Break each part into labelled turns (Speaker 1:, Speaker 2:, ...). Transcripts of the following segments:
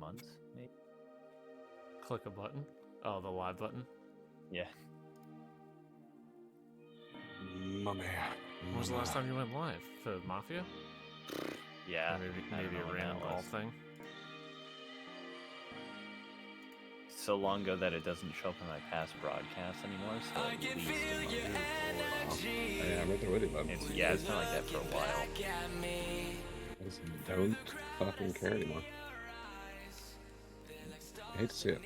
Speaker 1: months, maybe.
Speaker 2: Click a button. Oh, the live button.
Speaker 1: Yeah.
Speaker 3: Mommy.
Speaker 2: When was the last time you went live for Mafia?
Speaker 1: Yeah.
Speaker 2: Or maybe a random golf thing.
Speaker 1: So long ago that it doesn't show up in my past broadcasts anymore. So at least
Speaker 3: Yeah, I'm right there with you, bud.
Speaker 1: it's been like that for a while.
Speaker 3: I just don't fucking care anymore. I hate to see it.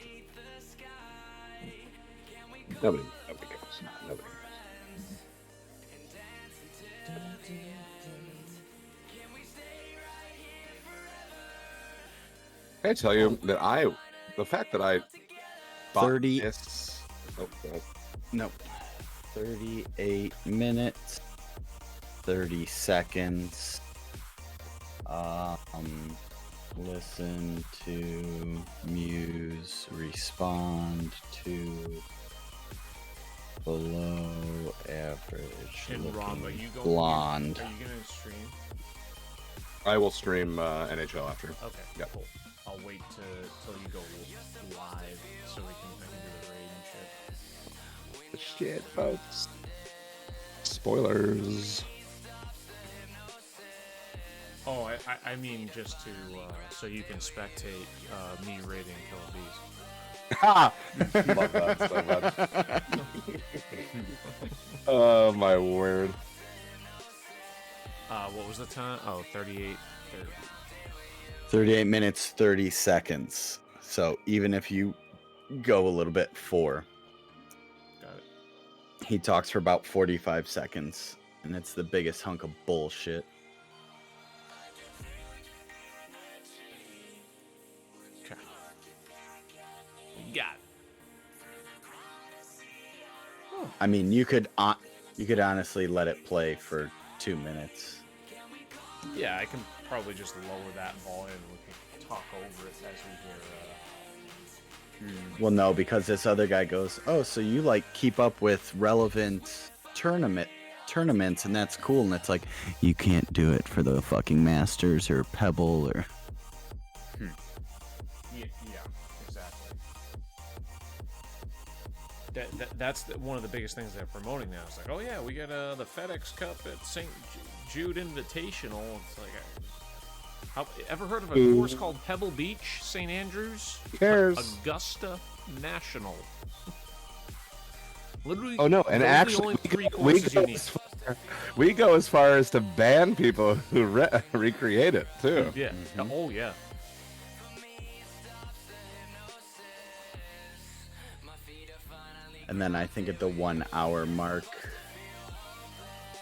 Speaker 3: Nobody cares. Nobody cares. Can I tell you that the fact that I bought
Speaker 4: 30.
Speaker 3: this. Oh, go ahead.
Speaker 4: Nope. 38 minutes. 30 seconds. Listen to Muse respond to below average
Speaker 2: And Rob, are
Speaker 4: looking
Speaker 2: you going?
Speaker 4: blonde.
Speaker 2: Are you gonna stream?
Speaker 3: I will stream NHL after.
Speaker 2: Okay.
Speaker 3: Yep.
Speaker 2: Cool. I'll wait till you go live so I can do the raid and shit.
Speaker 3: Shit, folks. Spoilers.
Speaker 2: Oh, I mean just to so you can spectate me raiding Killer Bees.
Speaker 3: Ha! Love that so much. Oh my word.
Speaker 2: What was the time? Oh, 38.
Speaker 4: 38 minutes, 30 seconds. So even if you go a little bit 4,
Speaker 2: Got it.
Speaker 4: he talks for about 45 seconds. And it's the biggest hunk of bullshit.
Speaker 2: Okay. Got it.
Speaker 4: I mean, you could honestly let it play for 2 minutes.
Speaker 2: Yeah, I can probably just lower that volume and we can talk over it as we hear.
Speaker 4: Well, no, because this other guy goes, "Oh, so you like keep up with relevant tournaments, and that's cool." And it's like, you can't do it for the fucking Masters or Pebble or.
Speaker 2: Yeah, exactly. That's one of the biggest things they're promoting now. It's like, oh yeah, we got the FedEx Cup at St. Jude Invitational. It's like, ever heard of a course called Pebble Beach, St. Andrews?
Speaker 3: Cares.
Speaker 2: Augusta National. Literally.
Speaker 3: Oh no, and
Speaker 2: those are the
Speaker 3: actually,
Speaker 2: only three courses you need.
Speaker 3: We go as far as to ban people who recreate it too.
Speaker 2: Yeah. Oh yeah.
Speaker 4: And then I think at the 1 hour mark,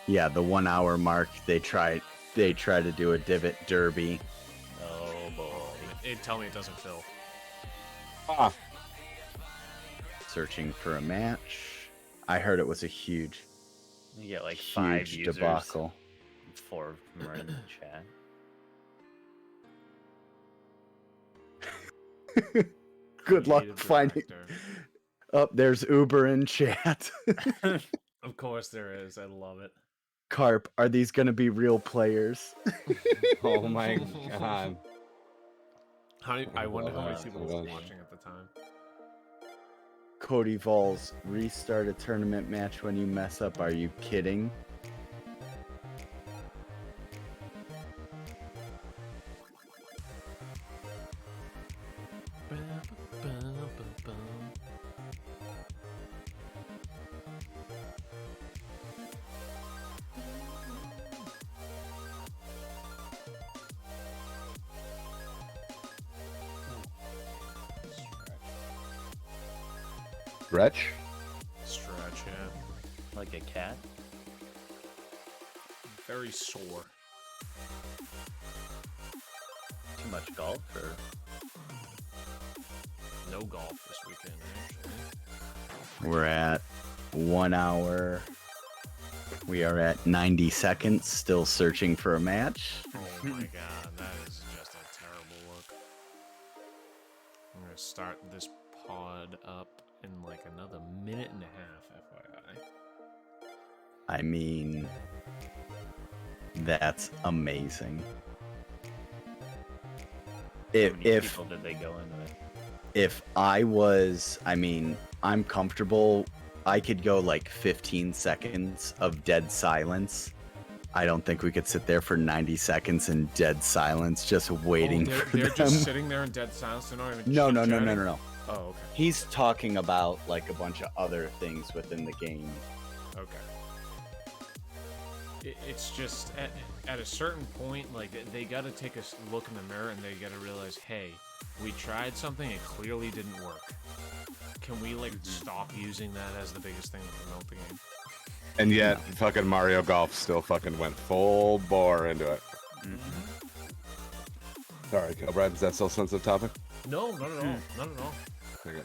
Speaker 4: the 1 hour mark, they try to do a divot derby.
Speaker 1: Oh boy.
Speaker 2: Tell me it doesn't fill.
Speaker 3: Ah,
Speaker 4: Searching for a match. I heard it was a huge,
Speaker 1: You get like 5
Speaker 4: huge
Speaker 1: users.
Speaker 4: debacle.
Speaker 1: 4 of them are in the chat.
Speaker 4: Good luck
Speaker 2: Creative
Speaker 4: finding.
Speaker 2: director.
Speaker 4: Oh, there's Uber in chat.
Speaker 2: Of course there is. I love it.
Speaker 4: Carp, are these going to be real players?
Speaker 3: oh my god.
Speaker 2: I wonder how many
Speaker 3: Oh,
Speaker 2: people
Speaker 3: my
Speaker 2: were
Speaker 3: gosh.
Speaker 2: watching at the time.
Speaker 4: Cody Vols, restart a tournament match when you mess up. Are you kidding?
Speaker 3: Stretch?
Speaker 2: Stretch, yeah.
Speaker 1: Like a cat.
Speaker 2: Very sore.
Speaker 1: Too much golf or
Speaker 2: No golf this weekend, actually.
Speaker 4: We're at 1 hour. We are at 90 seconds, still searching for a match.
Speaker 2: Oh my god, that is just a terrible look. I'm gonna start this pod up in like another minute and a half, FYI.
Speaker 4: I mean, that's amazing. If
Speaker 1: many
Speaker 4: if
Speaker 1: people did they go in with?
Speaker 4: if I was, I mean, I'm comfortable. I could go like 15 seconds of dead silence. I don't think we could sit there for 90 seconds in dead silence just waiting
Speaker 2: they're,
Speaker 4: for
Speaker 2: they're
Speaker 4: them.
Speaker 2: just sitting there in dead silence. They're not even
Speaker 4: No.
Speaker 2: chit-chatting? Oh, okay.
Speaker 4: He's talking about like a bunch of other things within the game.
Speaker 2: Okay. It's just at a certain point, like they got to take a look in the mirror and they got to realize, hey, we tried something, it clearly didn't work. Can we like stop using that as the biggest thing to promote the game?
Speaker 3: And yet, fucking Mario Golf still fucking went full bore into it. Sorry, Brad, is that still a sensitive topic?
Speaker 2: No, not at all. Not at all.
Speaker 3: Okay.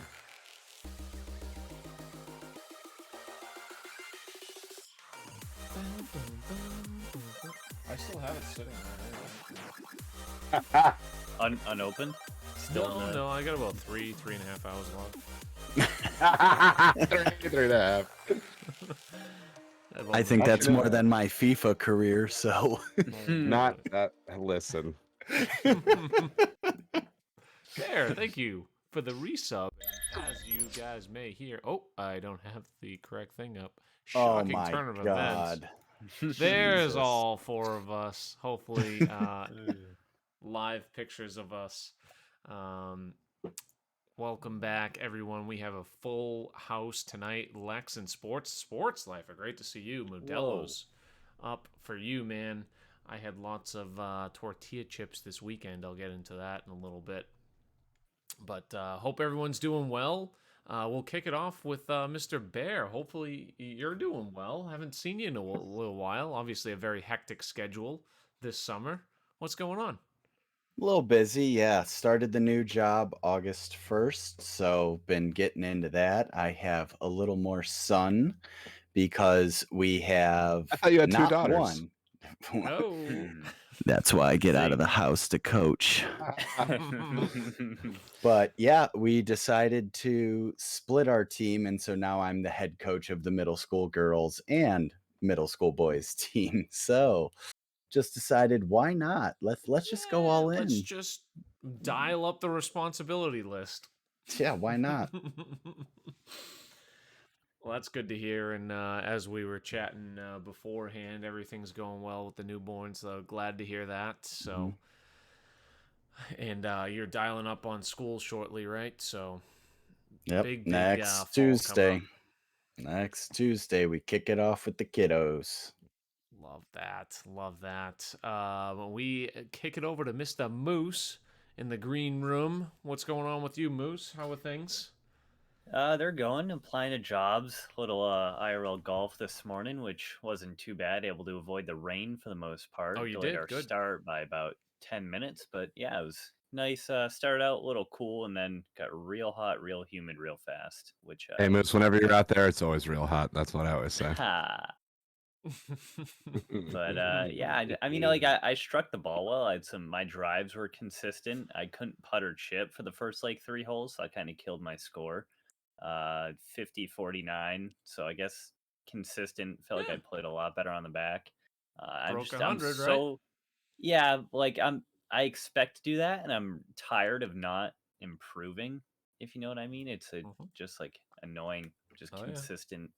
Speaker 2: I still have it sitting there.
Speaker 1: Unopened? Still in the...
Speaker 2: No, I got about 3.5 hours left.
Speaker 3: 3.5.
Speaker 4: I think that's more than my FIFA career, so.
Speaker 3: Not that. Listen.
Speaker 2: There, thank you for the resub. As you guys may hear, I don't have the correct thing up.
Speaker 4: Oh
Speaker 2: Shocking
Speaker 4: my
Speaker 2: turn of
Speaker 4: god.
Speaker 2: events. There's
Speaker 4: Jesus.
Speaker 2: all four of us. Hopefully, live pictures of us. Welcome back, everyone. We have a full house tonight. Lex and Sports Life. Great to see you. Modelo's up for you, man. I had lots of tortilla chips this weekend. I'll get into that in a little bit. But hope everyone's doing well. We'll kick it off with Mr. Bear. Hopefully you're doing well. Haven't seen you in a little while. Obviously a very hectic schedule this summer. What's going on?
Speaker 4: A little busy, yeah. Started the new job August 1st, so been getting into that. I have a little more sun because we have
Speaker 3: I thought you had two
Speaker 4: not
Speaker 3: daughters.
Speaker 4: one.
Speaker 2: Oh.
Speaker 4: That's why I get out of the house to coach. But yeah, we decided to split our team, and so now I'm the head coach of the middle school girls and middle school boys team. So just decided, why not? Let's just go all in.
Speaker 2: Let's just dial up the responsibility list.
Speaker 4: Yeah, why not?
Speaker 2: Well, that's good to hear. And as we were chatting beforehand, everything's going well with the newborn. So glad to hear that. So, and you're dialing up on school shortly, right? So,
Speaker 4: Yep.
Speaker 2: big,
Speaker 4: Next
Speaker 2: fall
Speaker 4: Tuesday.
Speaker 2: coming up.
Speaker 4: Next Tuesday, we kick it off with the kiddos.
Speaker 2: Love that. Love that. We kick it over to Mr. Moose in the green room. What's going on with you, Moose? How are things?
Speaker 1: They're going, applying to jobs. Little IRL golf this morning, which wasn't too bad. Able to avoid the rain for the most part.
Speaker 2: Oh, you
Speaker 1: Delayed
Speaker 2: did?
Speaker 1: our
Speaker 2: Good.
Speaker 1: start by about 10 minutes, but yeah, it was nice. Started out a little cool and then got real hot, real humid, real fast. Which
Speaker 3: Hey, Moose, whenever you're out there, it's always real hot. That's what I always say.
Speaker 1: But yeah, I mean, like I struck the ball well. I had my drives were consistent. I couldn't putt or chip for the first like 3 holes, so I kind of killed my score. 50-49. So I guess consistent. Felt like I played a lot better on the back.
Speaker 2: Broke 100,
Speaker 1: so,
Speaker 2: right?
Speaker 1: Yeah, like I expect to do that, and I'm tired of not improving. If you know what I mean, it's just like annoying, just consistent.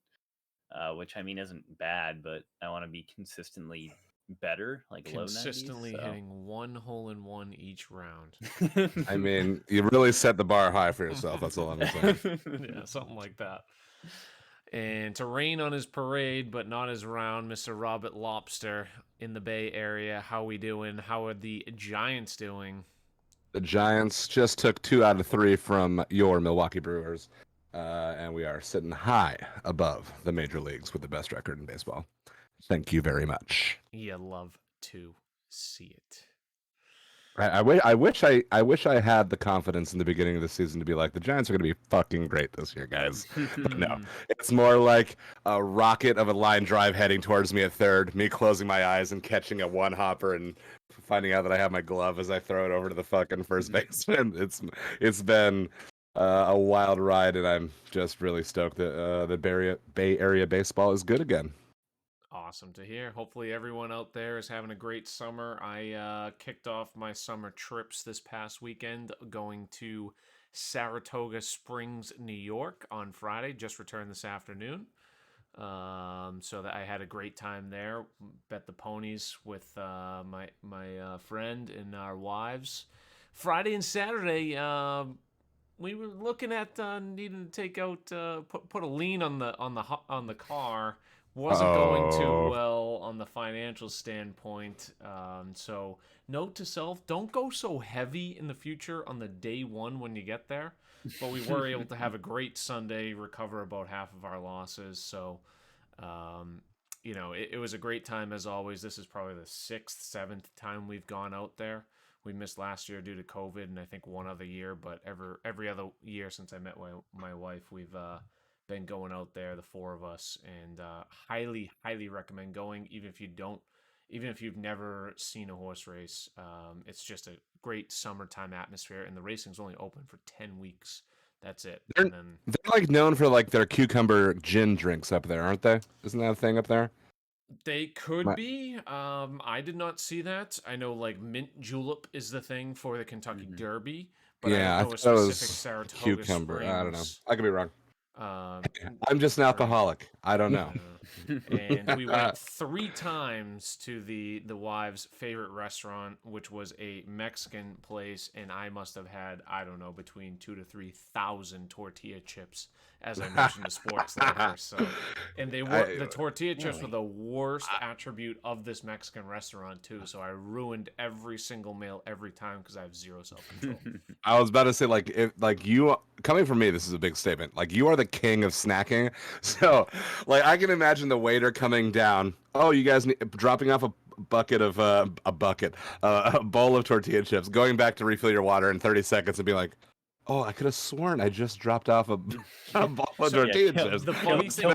Speaker 1: Which I mean isn't bad, but I want to be consistently better, like
Speaker 2: consistently
Speaker 1: low 90s,
Speaker 2: hitting 1 hole in 1 each round.
Speaker 3: I mean, you really set the bar high for yourself. That's all I'm saying.
Speaker 2: Yeah, something like that. And to rain on his parade, but not his round, Mr. Robert Lobster in the Bay Area. How we doing? How are the Giants doing?
Speaker 3: The Giants just took 2 out of 3 from your Milwaukee Brewers, and we are sitting high above the major leagues with the best record in baseball. Thank you very much.
Speaker 2: You love to see it.
Speaker 3: I wish I had the confidence in the beginning of the season to be like, the Giants are going to be fucking great this year, guys. But no, it's more like a rocket of a line drive heading towards me at third, me closing my eyes and catching a one hopper and finding out that I have my glove as I throw it over to the fucking first baseman. It's been a wild ride, and I'm just really stoked that the Bay Area baseball is good again.
Speaker 2: Awesome to hear. Hopefully everyone out there is having a great summer. I kicked off my summer trips this past weekend going to Saratoga Springs, New York on Friday. Just returned this afternoon. So that I had a great time there. Bet the ponies with my friend and our wives. Friday and Saturday, we were looking at needing to take out put a lien on the car. Wasn't going too
Speaker 3: Oh.
Speaker 2: well on the financial standpoint. So note to self: don't go so heavy in the future on the day one when you get there. But we were able to have a great Sunday, recover about half of our losses. So, it was a great time as always. This is probably the 6th, 7th time we've gone out there. We missed last year due to COVID, and I think one other year. But every other year since I met my wife, we've been going out there, the four of us, and highly, highly recommend going. Even if you've never seen a horse race, it's just a great summertime atmosphere, and the racing's only open for 10 weeks. That's it.
Speaker 3: They're like known for like their cucumber gin drinks up there, aren't they? Isn't that a thing up there?
Speaker 2: They could be. I did not see that. I know like mint julep is the thing for the Kentucky Derby, but
Speaker 3: Yeah,
Speaker 2: I
Speaker 3: I
Speaker 2: don't know a
Speaker 3: thought it
Speaker 2: specific
Speaker 3: was
Speaker 2: Saratoga
Speaker 3: cucumber. I don't know.
Speaker 2: Springs.
Speaker 3: I could be wrong.
Speaker 2: Um,
Speaker 3: I'm just an alcoholic. I don't know.
Speaker 2: And we went 3 times to the wives' favorite restaurant, which was a Mexican place, and I must have had, I don't know, between 2,000 to 3,000 tortilla chips, as I mentioned to Sports Lover. So, and the tortilla chips were the worst attribute of this Mexican restaurant too. So I ruined every single meal every time because I have zero self-control.
Speaker 3: I was about to say, like, if like you coming from me, this is a big statement. Like, you are the king of snacking. So, like, I can imagine the waiter coming down. Oh, you guys dropping off a bowl of tortilla chips, going back to refill your water in 30 seconds, and be like, "Oh, I could have sworn I just dropped off a bowl of tortilla chips."
Speaker 2: The funny thing,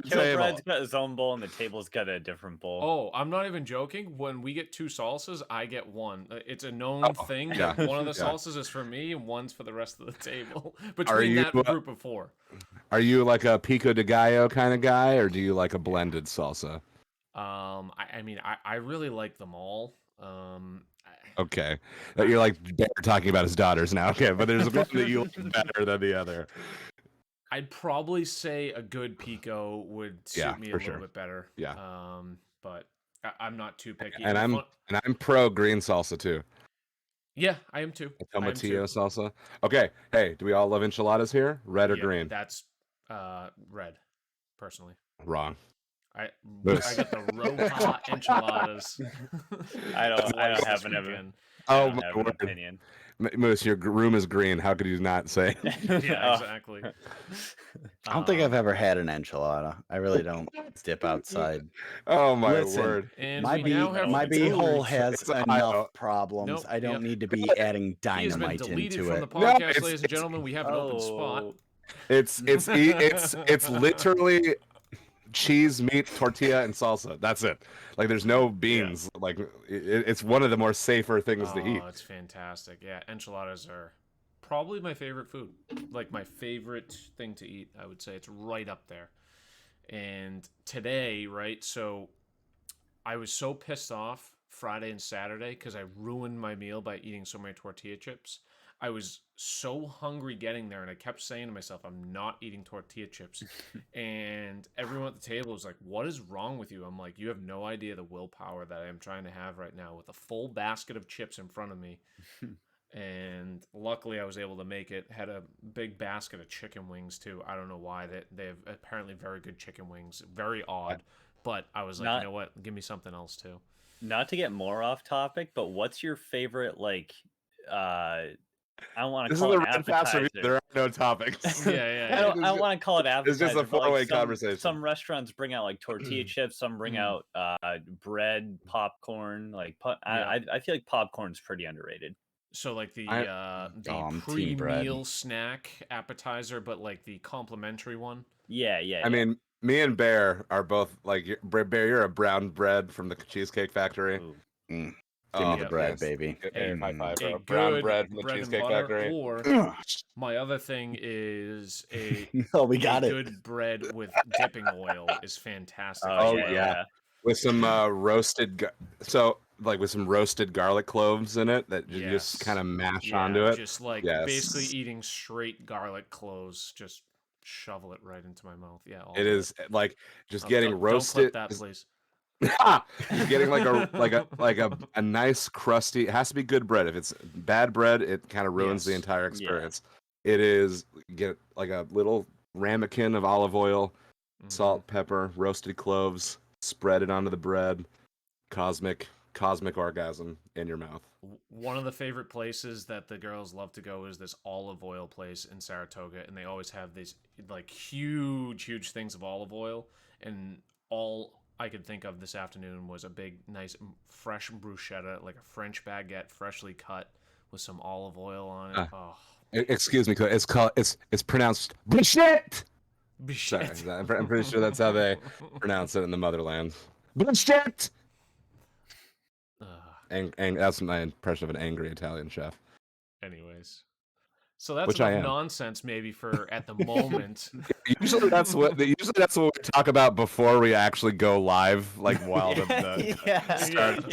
Speaker 1: Brad's got his own bowl, and the table's got a different bowl.
Speaker 2: Oh, I'm not even joking. When we get 2 salsas, I get 1. It's a known thing that one of the salsas is for me and one's for the rest of the table. Between that group of 4.
Speaker 3: Are you like a pico de gallo kind of guy, or do you like a blended salsa?
Speaker 2: I really like them all.
Speaker 3: Okay, you're like talking about his daughters now. Okay, but there's one that you like better than the other.
Speaker 2: I'd probably say a good pico would suit me a little bit better.
Speaker 3: Yeah.
Speaker 2: But I'm not too picky.
Speaker 3: And I'm pro green salsa too.
Speaker 2: Yeah, I am too.
Speaker 3: Tomatillo salsa. Okay. Hey, do we all love enchiladas here? Red or green?
Speaker 2: That's red, personally.
Speaker 3: Wrong.
Speaker 2: I got the Roja enchiladas.
Speaker 1: I don't have an opinion.
Speaker 3: Moose, your room is green. How could you not say?
Speaker 2: Yeah, exactly.
Speaker 4: I don't think I've ever had an enchilada. I really don't dip outside.
Speaker 3: Oh my word!
Speaker 2: And
Speaker 4: my beehole has enough problems.
Speaker 2: Nope,
Speaker 4: I don't need to be adding dynamite
Speaker 2: into it.
Speaker 4: From
Speaker 2: the podcast, ladies and gentlemen. We have an open spot.
Speaker 3: It's literally cheese, meat, tortilla, and salsa. That's it. Like, there's no beans. Yeah. Like, it's one of the more safer things to eat.
Speaker 2: Oh, it's fantastic. Yeah, enchiladas are probably my favorite food. Like, my favorite thing to eat, I would say. It's right up there. And today, right, so I was so pissed off Friday and Saturday because I ruined my meal by eating so many tortilla chips. I was so hungry getting there, and I kept saying to myself, I'm not eating tortilla chips. And everyone at the table was like, what is wrong with you? I'm like, you have no idea the willpower that I am trying to have right now with a full basket of chips in front of me. And luckily I was able to make it. Had a big basket of chicken wings too. I don't know why. They have apparently very good chicken wings. Very odd. But I was like, you know what? Give me something else too.
Speaker 1: Not to get more off topic, but what's your favorite, like, I don't want to call it appetizer.
Speaker 3: There are no topics.
Speaker 2: Yeah.
Speaker 1: I don't want to call it appetizer.
Speaker 3: It's just a four-way conversation.
Speaker 1: Some restaurants bring out like tortilla chips. Some bring out bread, popcorn. Like I feel like popcorn's pretty underrated.
Speaker 2: So like the pre-meal snack appetizer, but like the complimentary one.
Speaker 1: Yeah.
Speaker 3: I mean, me and Bear are both like Bear. You're a brown bread from the Cheesecake Factory.
Speaker 4: Give me the bread, baby.
Speaker 3: High five, bro. Brown bread from the Cheesecake Factory.
Speaker 2: Or my other thing is
Speaker 4: we got
Speaker 2: good bread with dipping oil is fantastic.
Speaker 3: Oh yeah. with some roasted. So like with some roasted garlic cloves in it that you just kind of mash onto it.
Speaker 2: Just like basically eating straight garlic cloves. Just shovel it right into my mouth. Yeah, all
Speaker 3: it is like just getting roasted.
Speaker 2: Don't clip that, please.
Speaker 3: Just getting like a nice crusty. It has to be good bread. If it's bad bread, it kind of ruins the entire experience. It is get like a little ramekin of olive oil, salt, pepper, roasted cloves, spread it onto the bread. Cosmic orgasm in your mouth.
Speaker 2: One of the favorite places that the girls love to go is this olive oil place in Saratoga, and they always have these like huge things of olive oil, and all I could think of this afternoon was a big, nice, fresh bruschetta, like a French baguette, freshly cut with some olive oil on it.
Speaker 3: Excuse me, it's pronounced bruschetta.
Speaker 2: Sorry,
Speaker 3: I'm pretty sure that's how they pronounce it in the motherland. Bruschetta. That's my impression of an angry Italian chef.
Speaker 2: Anyways, so that's enough nonsense maybe for at the moment.
Speaker 3: Usually that's what we talk about before we actually go live, like while the start.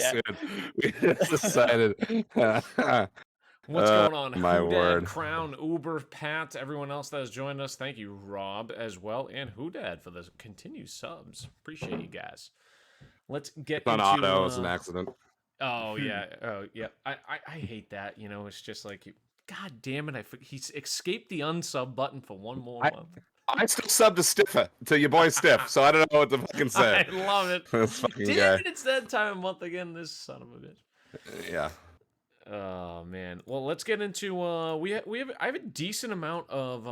Speaker 3: We just decided.
Speaker 2: What's going on?
Speaker 3: My word.
Speaker 2: Crown, Uber, Pat, everyone else that has joined us. Thank you, Rob, as well, and Hoodad for the continued subs. Appreciate you guys. Let's get into...
Speaker 3: auto. It's an accident.
Speaker 2: Oh, yeah. Oh, yeah. I hate that. You know, it's just like, God damn it. He's escaped the unsub button for one more month.
Speaker 3: I still subbed to Stiffa, to your boy Stiff, so I don't know what to fucking say.
Speaker 2: I love it.
Speaker 3: This fucking
Speaker 2: damn
Speaker 3: guy.
Speaker 2: It, it's that time of month again, this son of a bitch.
Speaker 3: Yeah.
Speaker 2: Oh man. Well, let's get into I have a decent amount of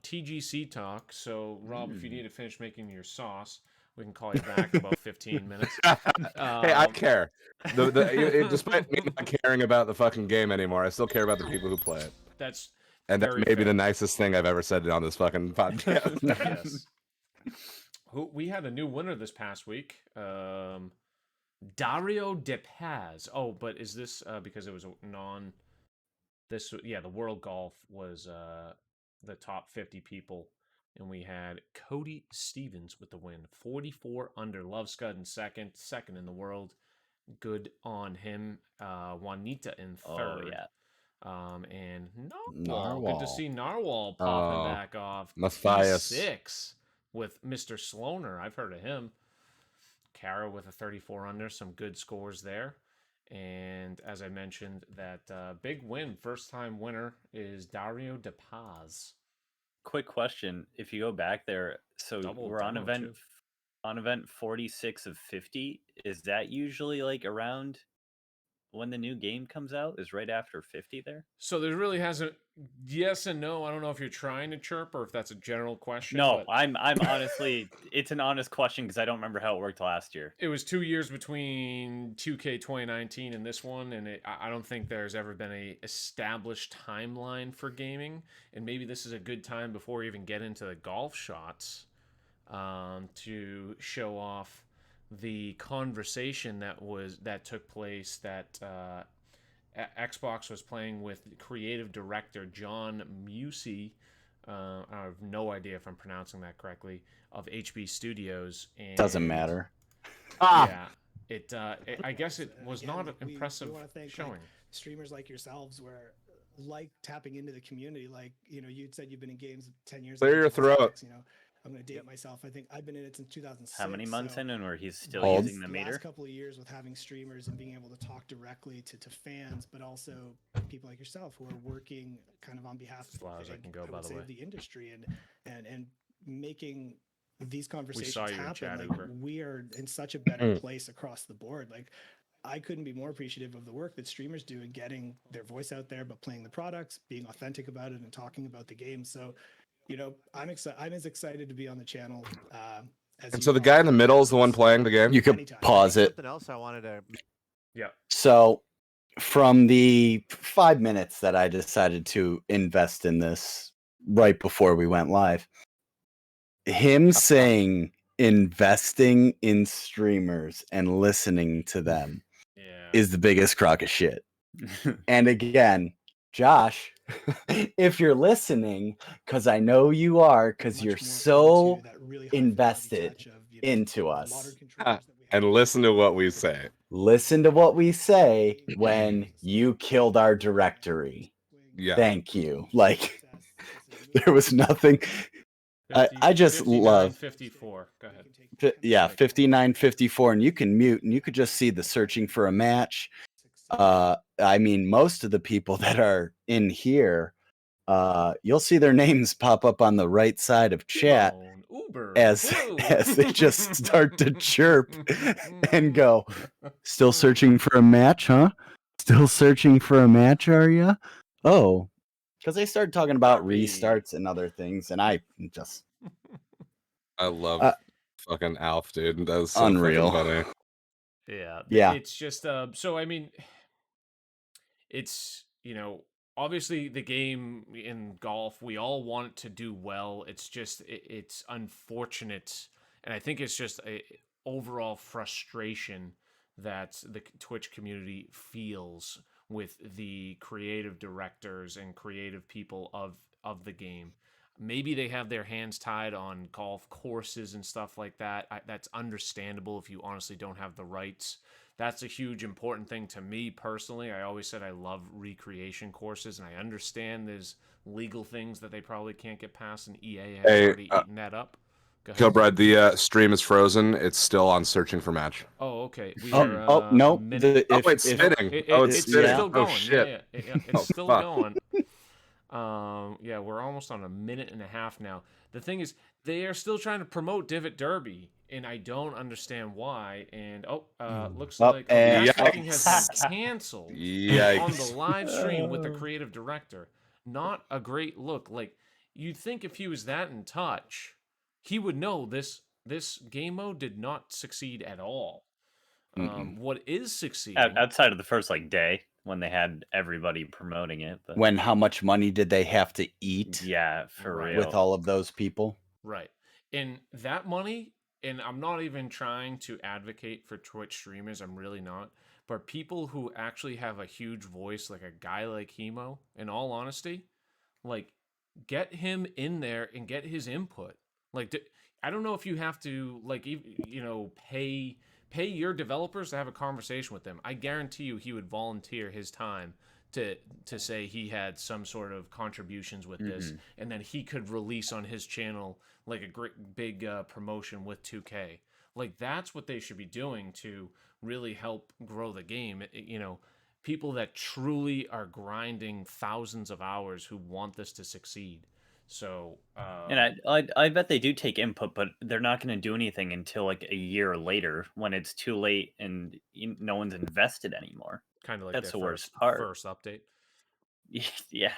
Speaker 2: TGC talk. So Rob, if you need to finish making your sauce, we can call you back in about 15 minutes.
Speaker 3: Hey, I care. Despite me not caring about the fucking game anymore, I still care about the people who play it.
Speaker 2: That's
Speaker 3: may be the nicest thing I've ever said on this fucking podcast.
Speaker 2: Yes. We had a new winner this past week. Dario De Paz. Oh, but is this because it was the World Golf was the top 50 people, and we had Cody Stevens with the win. 44 under. Love Scud in second in the world. Good on him. Juanita in third.
Speaker 1: Oh, yeah.
Speaker 2: And Narwhal. Good to see Narwhal popping back off.
Speaker 3: Matthias.
Speaker 2: 6 with Mr. Sloaner. I've heard of him. Kara with a 34 under, some good scores there. And as I mentioned, that big win, first-time winner, is Dario De Paz.
Speaker 1: Quick question: if you go back there, so we're on event 46 of 50. Is that usually like around when the new game comes out? Is right after 50 there?
Speaker 2: So there really hasn't. Yes and no. I don't know if you're trying to chirp or if that's a general question.
Speaker 1: No, I'm honestly, it's an honest question because I don't remember how it worked last year.
Speaker 2: It was 2 years between 2K 2019 and this one, and I don't think there's ever been a established timeline for gaming. And maybe this is a good time before we even get into the golf shots to show off the conversation that took place that Xbox was playing with creative director John Musey. I have no idea if I'm pronouncing that correctly, of HB Studios. And
Speaker 4: doesn't matter.
Speaker 2: Yeah, I guess it was not an impressive showing.
Speaker 5: Streamers like yourselves were tapping into the community. Like, you'd said you've been in games 10 years.
Speaker 3: Clear your throat.
Speaker 5: I'm going to date myself. I think I've been in it since 2006.
Speaker 1: How many months in, and where he's still using the meter?
Speaker 5: Last couple of years with having streamers and being able to talk directly to fans, but also people like yourself who are working kind of on behalf of the industry and making these conversations happen. Like, we are in such a better place across the board. Like, I couldn't be more appreciative of the work that streamers do in getting their voice out there, but playing the products, being authentic about it, and talking about the game. So, I'm as excited to be on the channel as.
Speaker 3: And so the guy in the middle is the one playing the game.
Speaker 4: You could pause it.
Speaker 6: Something else I wanted to.
Speaker 2: Yeah.
Speaker 4: So, from the 5 minutes that I decided to invest in this right before we went live, him saying investing in streamers and listening to them is the biggest crock of shit. And again, Josh, if you're listening, because I know you are, because you're so invested into us.
Speaker 3: And listen to what we say.
Speaker 4: Listen to what we say when you killed our directory.
Speaker 3: Yeah.
Speaker 4: Thank you. Like, there was nothing.
Speaker 2: 50,
Speaker 4: I just
Speaker 2: 59,
Speaker 4: love
Speaker 2: 54. Go ahead.
Speaker 4: Yeah, 5954, and you can mute, and you could just see the searching for a match. I mean, most of the people that are in here, you'll see their names pop up on the right side of chat
Speaker 2: Uber,
Speaker 4: as they just start to chirp and go, still searching for a match, huh? Still searching for a match, are you? Oh, because they started talking about restarts and other things, and I just...
Speaker 3: I love fucking Alf, dude. That was so
Speaker 4: unreal.
Speaker 3: fucking funny.
Speaker 2: Yeah. It's just so I mean, it's, you know, obviously the game in golf, we all want it to do well. It's just it's unfortunate, and I think it's just a overall frustration that the Twitch community feels with the creative directors and creative people of the game. Maybe they have their hands tied on golf courses and stuff like that. That's understandable if you honestly don't have the rights. That's a huge important thing to me personally. I always said I love recreation courses, and I understand there's legal things that they probably can't get past, and EA has already eaten that up.
Speaker 3: Kilbride, the stream is frozen. It's still on searching for match.
Speaker 2: Oh, okay. We
Speaker 4: are, no.
Speaker 3: It's spinning.
Speaker 2: It's still going.
Speaker 3: Oh, shit.
Speaker 2: Yeah. It's still going. Yeah, we're almost on a minute and a half now. The thing is, they are still trying to promote Divot Derby, and I don't understand why. And looks like matchmaking has been canceled on the live stream with the creative director. Not a great look. Like, you'd think if he was that in touch, he would know this game mode did not succeed at all. What is succeeding
Speaker 1: outside of the first day when they had everybody promoting it, but
Speaker 4: when how much money did they have to eat?
Speaker 1: Yeah, for real.
Speaker 4: With all of those people,
Speaker 2: right? And that money, and I'm not even trying to advocate for Twitch streamers. I'm really not. But people who actually have a huge voice, like a guy like Hemo, in all honesty, like, get him in there and get his input. Like, I don't know if you have to, like, you know, pay your developers to have a conversation with them. I guarantee you he would volunteer his time to say he had some sort of contributions with this, and then he could release on his channel like a great big promotion with 2K. Like, that's what they should be doing to really help grow the game. You know, people that truly are grinding thousands of hours who want this to succeed. So,
Speaker 1: and I bet they do take input, but they're not going to do anything until like a year later when it's too late and no one's invested anymore.
Speaker 2: Kind of like
Speaker 1: that's
Speaker 2: their
Speaker 1: the worst part.
Speaker 2: First update.
Speaker 1: Yeah.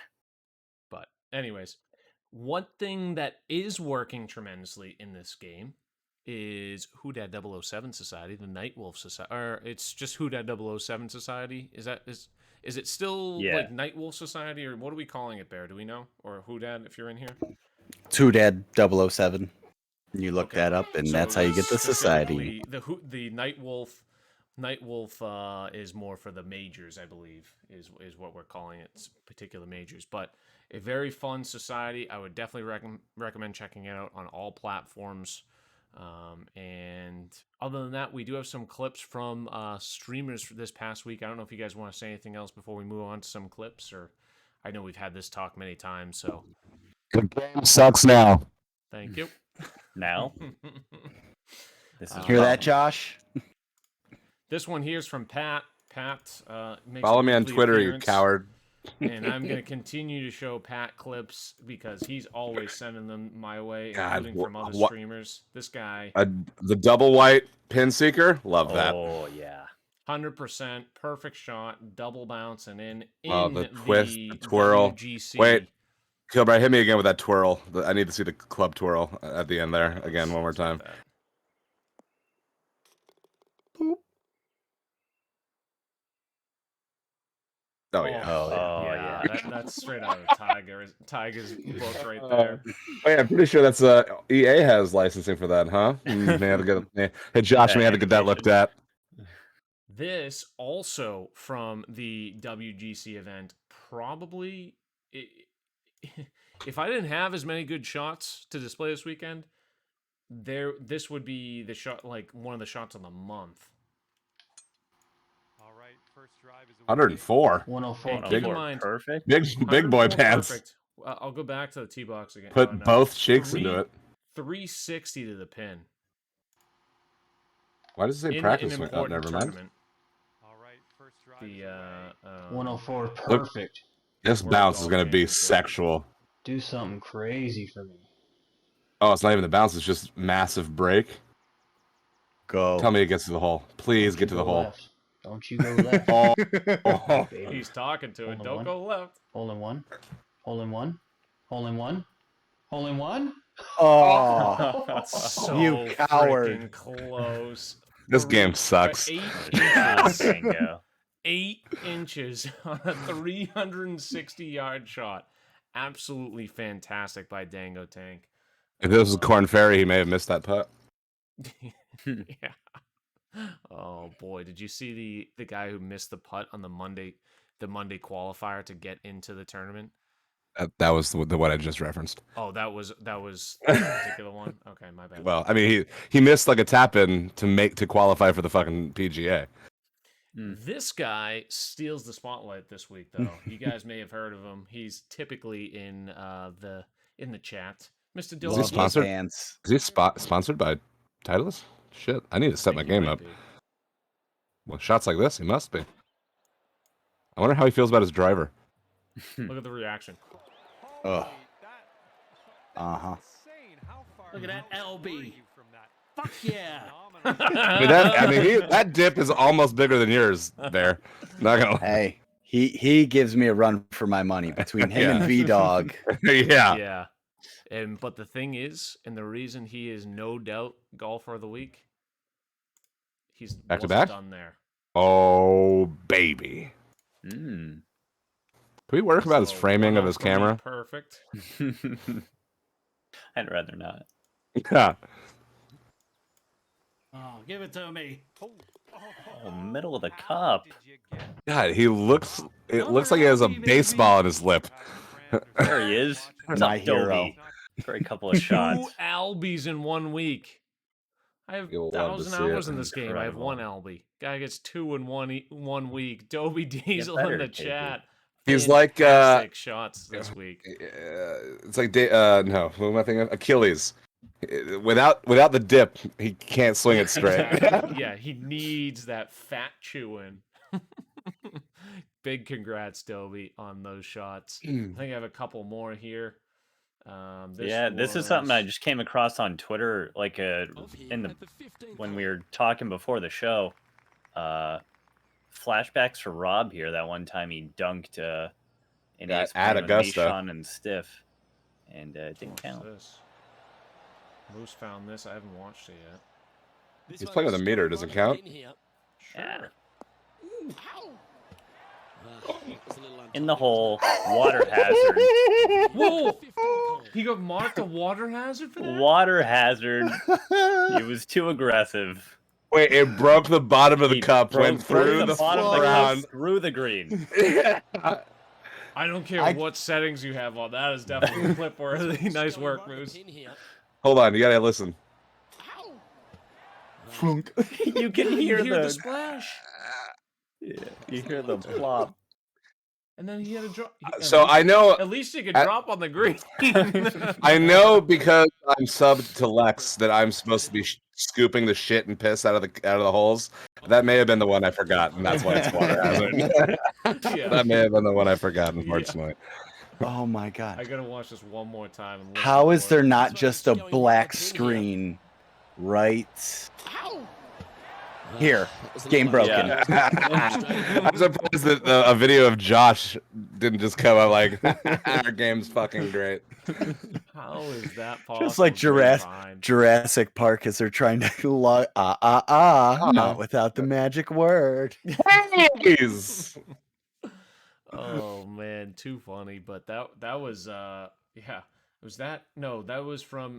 Speaker 2: But anyways, one thing that is working tremendously in this game is Hoodad 007 Society, the Nightwolf Society, or it's just Hoodad 007 Society. Is it still like Nightwolf Society, or what are we calling it, Bear? Do we know? Or Hoodad, if you're in here?
Speaker 4: It's Hoodad 007. You look that up, and that's how you get the society.
Speaker 2: The Nightwolf is more for the majors, I believe, is what we're calling it, particular majors. But a very fun society. I would definitely recommend checking it out on all platforms. And other than that, we do have some clips from streamers for this past week. I don't know if you guys want to say anything else before we move on to some clips, or I know we've had this talk many times, so.
Speaker 3: The game sucks now.
Speaker 2: Thank you.
Speaker 1: Now?
Speaker 4: Hear that, Josh?
Speaker 2: This one here is from Pat. Pat makes
Speaker 3: follow me on Twitter, you coward.
Speaker 2: And I'm going to continue to show Pat clips because he's always sending them my way, including from other streamers. This guy.
Speaker 3: The double white pin seeker? Love that.
Speaker 1: Oh, yeah.
Speaker 2: 100% perfect shot, double bouncing in
Speaker 3: the twist, the twirl.
Speaker 2: WGC.
Speaker 3: Wait, Kilbright, hit me again with that twirl. I need to see the club twirl at the end there again one more time. Oh yeah.
Speaker 2: Oh yeah. That's straight out of Tiger's book right there.
Speaker 3: Oh yeah, I'm pretty sure that's EA has licensing for that, huh? May have to get, hey Josh, may have to get that looked at.
Speaker 2: This also from the WGC event. Probably, if I didn't have as many good shots to display this weekend, this would be the shot, like one of the shots of the month.
Speaker 6: All right, first drive is
Speaker 3: 104.
Speaker 7: 104.
Speaker 2: Keep in mind,
Speaker 1: perfect.
Speaker 3: Big boy
Speaker 2: 104
Speaker 3: pants.
Speaker 2: perfect. I'll go back to the tee box again.
Speaker 3: Put
Speaker 2: Oh, no.
Speaker 3: both cheeks into it.
Speaker 2: 360 to the pin.
Speaker 3: Why does it say
Speaker 2: In
Speaker 3: practice
Speaker 2: an
Speaker 3: swing? Oh,
Speaker 2: important
Speaker 3: never mind.
Speaker 2: tournament.
Speaker 6: all right, first drive
Speaker 2: The
Speaker 6: is
Speaker 7: 104. Perfect.
Speaker 3: This
Speaker 2: World
Speaker 3: bounce is
Speaker 2: Golf
Speaker 3: going to be
Speaker 2: Championship.
Speaker 3: sexual.
Speaker 7: Do something crazy for me.
Speaker 3: Oh, it's not even the bounce. It's just massive break.
Speaker 4: Go.
Speaker 3: Tell me it gets to the hole. Please
Speaker 7: Don't
Speaker 3: get
Speaker 7: you
Speaker 3: to the
Speaker 7: go
Speaker 3: hole.
Speaker 7: left. Don't you go left.
Speaker 3: Oh.
Speaker 7: Baby.
Speaker 2: He's talking to it.
Speaker 7: Hole in
Speaker 2: Don't
Speaker 7: one.
Speaker 2: go left.
Speaker 7: Hole in one. Hole in one. Hole in one. Hole in one.
Speaker 4: Oh,
Speaker 2: So
Speaker 4: you coward.
Speaker 2: freaking close.
Speaker 3: This game sucks.
Speaker 2: 8 inches.
Speaker 1: Bingo.
Speaker 2: 8 inches on a 360-yard shot. Absolutely fantastic by Dango Tank.
Speaker 3: If this was Corn Ferry, he may have missed that putt.
Speaker 2: Yeah. Oh boy, did you see the guy who missed the putt on the Monday qualifier to get into the tournament?
Speaker 3: That was the one I just referenced.
Speaker 2: Oh, that was that particular one. Okay, my bad.
Speaker 3: Well, I mean, he missed like a tap in to qualify for the fucking PGA.
Speaker 2: This guy steals the spotlight this week, though. You guys may have heard of him. He's typically in the chat. Mr.
Speaker 3: Is he
Speaker 2: Dylan.
Speaker 3: sponsored?
Speaker 4: Pants.
Speaker 3: Is he sponsored by Titleist? Shit, I need to step my game up. Well, shots like this, he must be. I wonder how he feels about his driver.
Speaker 2: Look at the reaction.
Speaker 4: Ugh. Uh-huh.
Speaker 7: Look at that LB. Fuck yeah.
Speaker 3: I mean, that dip is almost bigger than yours, Bear. Not gonna lie.
Speaker 4: Hey, he gives me a run for my money between him
Speaker 3: Yeah.
Speaker 4: and V-Dog.
Speaker 3: Yeah.
Speaker 2: Yeah. But the thing is, and the reason he is no doubt golfer of the week, he's
Speaker 3: Back to
Speaker 2: wasn't
Speaker 3: back?
Speaker 2: done there.
Speaker 3: Oh, baby.
Speaker 1: Mm.
Speaker 3: Can we work about his
Speaker 2: So,
Speaker 3: framing of
Speaker 2: one
Speaker 3: his
Speaker 2: off for me,
Speaker 3: camera?
Speaker 2: Perfect.
Speaker 1: I'd rather not.
Speaker 3: Yeah.
Speaker 7: Oh, give it to me.
Speaker 1: Oh, middle of the cup.
Speaker 3: God, it looks like he has a baseball in his lip.
Speaker 1: There he is. What's
Speaker 4: My
Speaker 1: up,
Speaker 4: hero.
Speaker 1: Dobie? For a couple of
Speaker 2: 2
Speaker 1: shots.
Speaker 2: Albies in 1 week. I have
Speaker 3: You'll love to
Speaker 2: 1,000
Speaker 3: see
Speaker 2: hours
Speaker 3: it.
Speaker 2: in this game. I have
Speaker 1: Incredible.
Speaker 2: 1 Albie. Guy gets 2 in one week. Dobie Diesel
Speaker 1: better,
Speaker 2: in the
Speaker 1: KP.
Speaker 2: chat.
Speaker 3: He's like,
Speaker 2: Fantastic shots this week.
Speaker 3: it's like no, what am I thinking of? Achilles. Without the dip, he can't swing it straight.
Speaker 2: Exactly. Yeah, he needs that fat chewing. Big congrats, Dobie, on those shots. I think I have a couple more here.
Speaker 1: This is something I just came across on Twitter, like when we were talking before the show. Flashbacks for Rob here. That one time he dunked in
Speaker 3: Yeah,
Speaker 1: ace
Speaker 3: at
Speaker 1: with
Speaker 3: Augusta.
Speaker 1: Nishan and Stiff, and it didn't
Speaker 2: What's
Speaker 1: count.
Speaker 2: this? Moose found this. I haven't watched it yet.
Speaker 3: He's playing with a meter. Does it count?
Speaker 1: Yeah. In the hole, water hazard.
Speaker 2: Whoa! He got marked a water hazard for that?
Speaker 1: Water hazard. He was too aggressive.
Speaker 3: Wait, it broke the bottom of the
Speaker 1: He
Speaker 3: cup,
Speaker 1: broke
Speaker 3: went through the
Speaker 1: bottom of the
Speaker 3: ground.
Speaker 1: cup, through the green.
Speaker 2: I don't care what settings you have on. That is definitely clip worthy. Nice work, Moose.
Speaker 3: Hold on, you gotta listen.
Speaker 1: You can hear
Speaker 2: the splash.
Speaker 1: Yeah, you hear the plop.
Speaker 2: And then he had a drop.
Speaker 3: So I know,
Speaker 2: At least he could drop on the green.
Speaker 3: I know because I'm subbed to Lex that I'm supposed to be scooping the shit and piss out of the holes. That may have been the one I forgot, and that's why it's water hazard.
Speaker 2: Yeah.
Speaker 3: That may have been the one I forgot, unfortunately.
Speaker 4: Oh my god.
Speaker 2: I gotta watch this one more time. And
Speaker 4: How
Speaker 2: listen
Speaker 4: is
Speaker 2: for
Speaker 4: there
Speaker 2: it.
Speaker 4: not just a black screen right here? Game broken.
Speaker 1: Yeah.
Speaker 3: I'm surprised that a video of Josh didn't just come out like, our game's fucking great.
Speaker 2: How is that possible?
Speaker 4: Just like Jurassic Park as they're trying to not without the magic word.
Speaker 3: Please.
Speaker 2: Oh man, too funny. But that was was that? No, that was from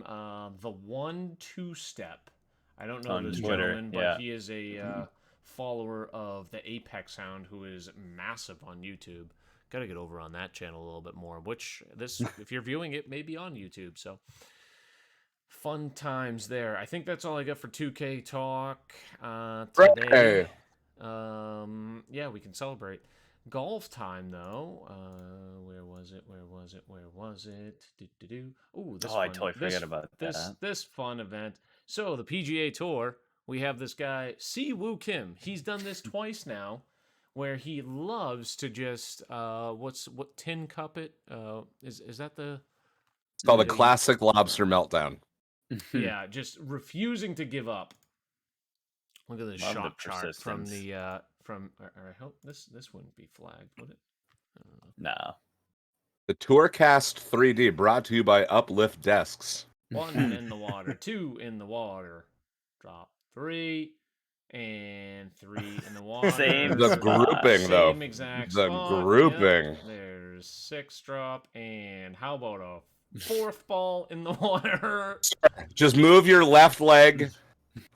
Speaker 2: the 1-2 step. I don't know
Speaker 1: On
Speaker 2: this
Speaker 1: Twitter,
Speaker 2: gentleman, but
Speaker 1: yeah.
Speaker 2: he is a follower of the Apex Hound, who is massive on YouTube. Got to get over on that channel a little bit more. Which if you're viewing it, may be on YouTube. So Fun times there. I think that's all I got for 2K talk today. Yeah, we can celebrate. Golf time though. Where was it? Ooh, this fun.
Speaker 1: I totally forgot about that.
Speaker 2: This fun event. So the PGA Tour, we have this guy Siwoo Kim. He's done this twice now, where he loves to just what tin cup it? Is that the?
Speaker 3: It's called the classic lobster meltdown.
Speaker 2: Yeah, just refusing to give up. Look at this shot chart from the from. I hope this wouldn't be flagged, would it?
Speaker 1: No.
Speaker 3: The Tourcast 3D brought to you by Uplift Desks.
Speaker 2: 1 in the water, 2 in the water, drop 3, and 3 in the water.
Speaker 1: Same.
Speaker 3: The grouping though.
Speaker 2: Same exact
Speaker 3: the
Speaker 2: spot.
Speaker 3: grouping.
Speaker 2: Yep. There's 6 drop, and how about a 4th ball in the water?
Speaker 3: Just move your left leg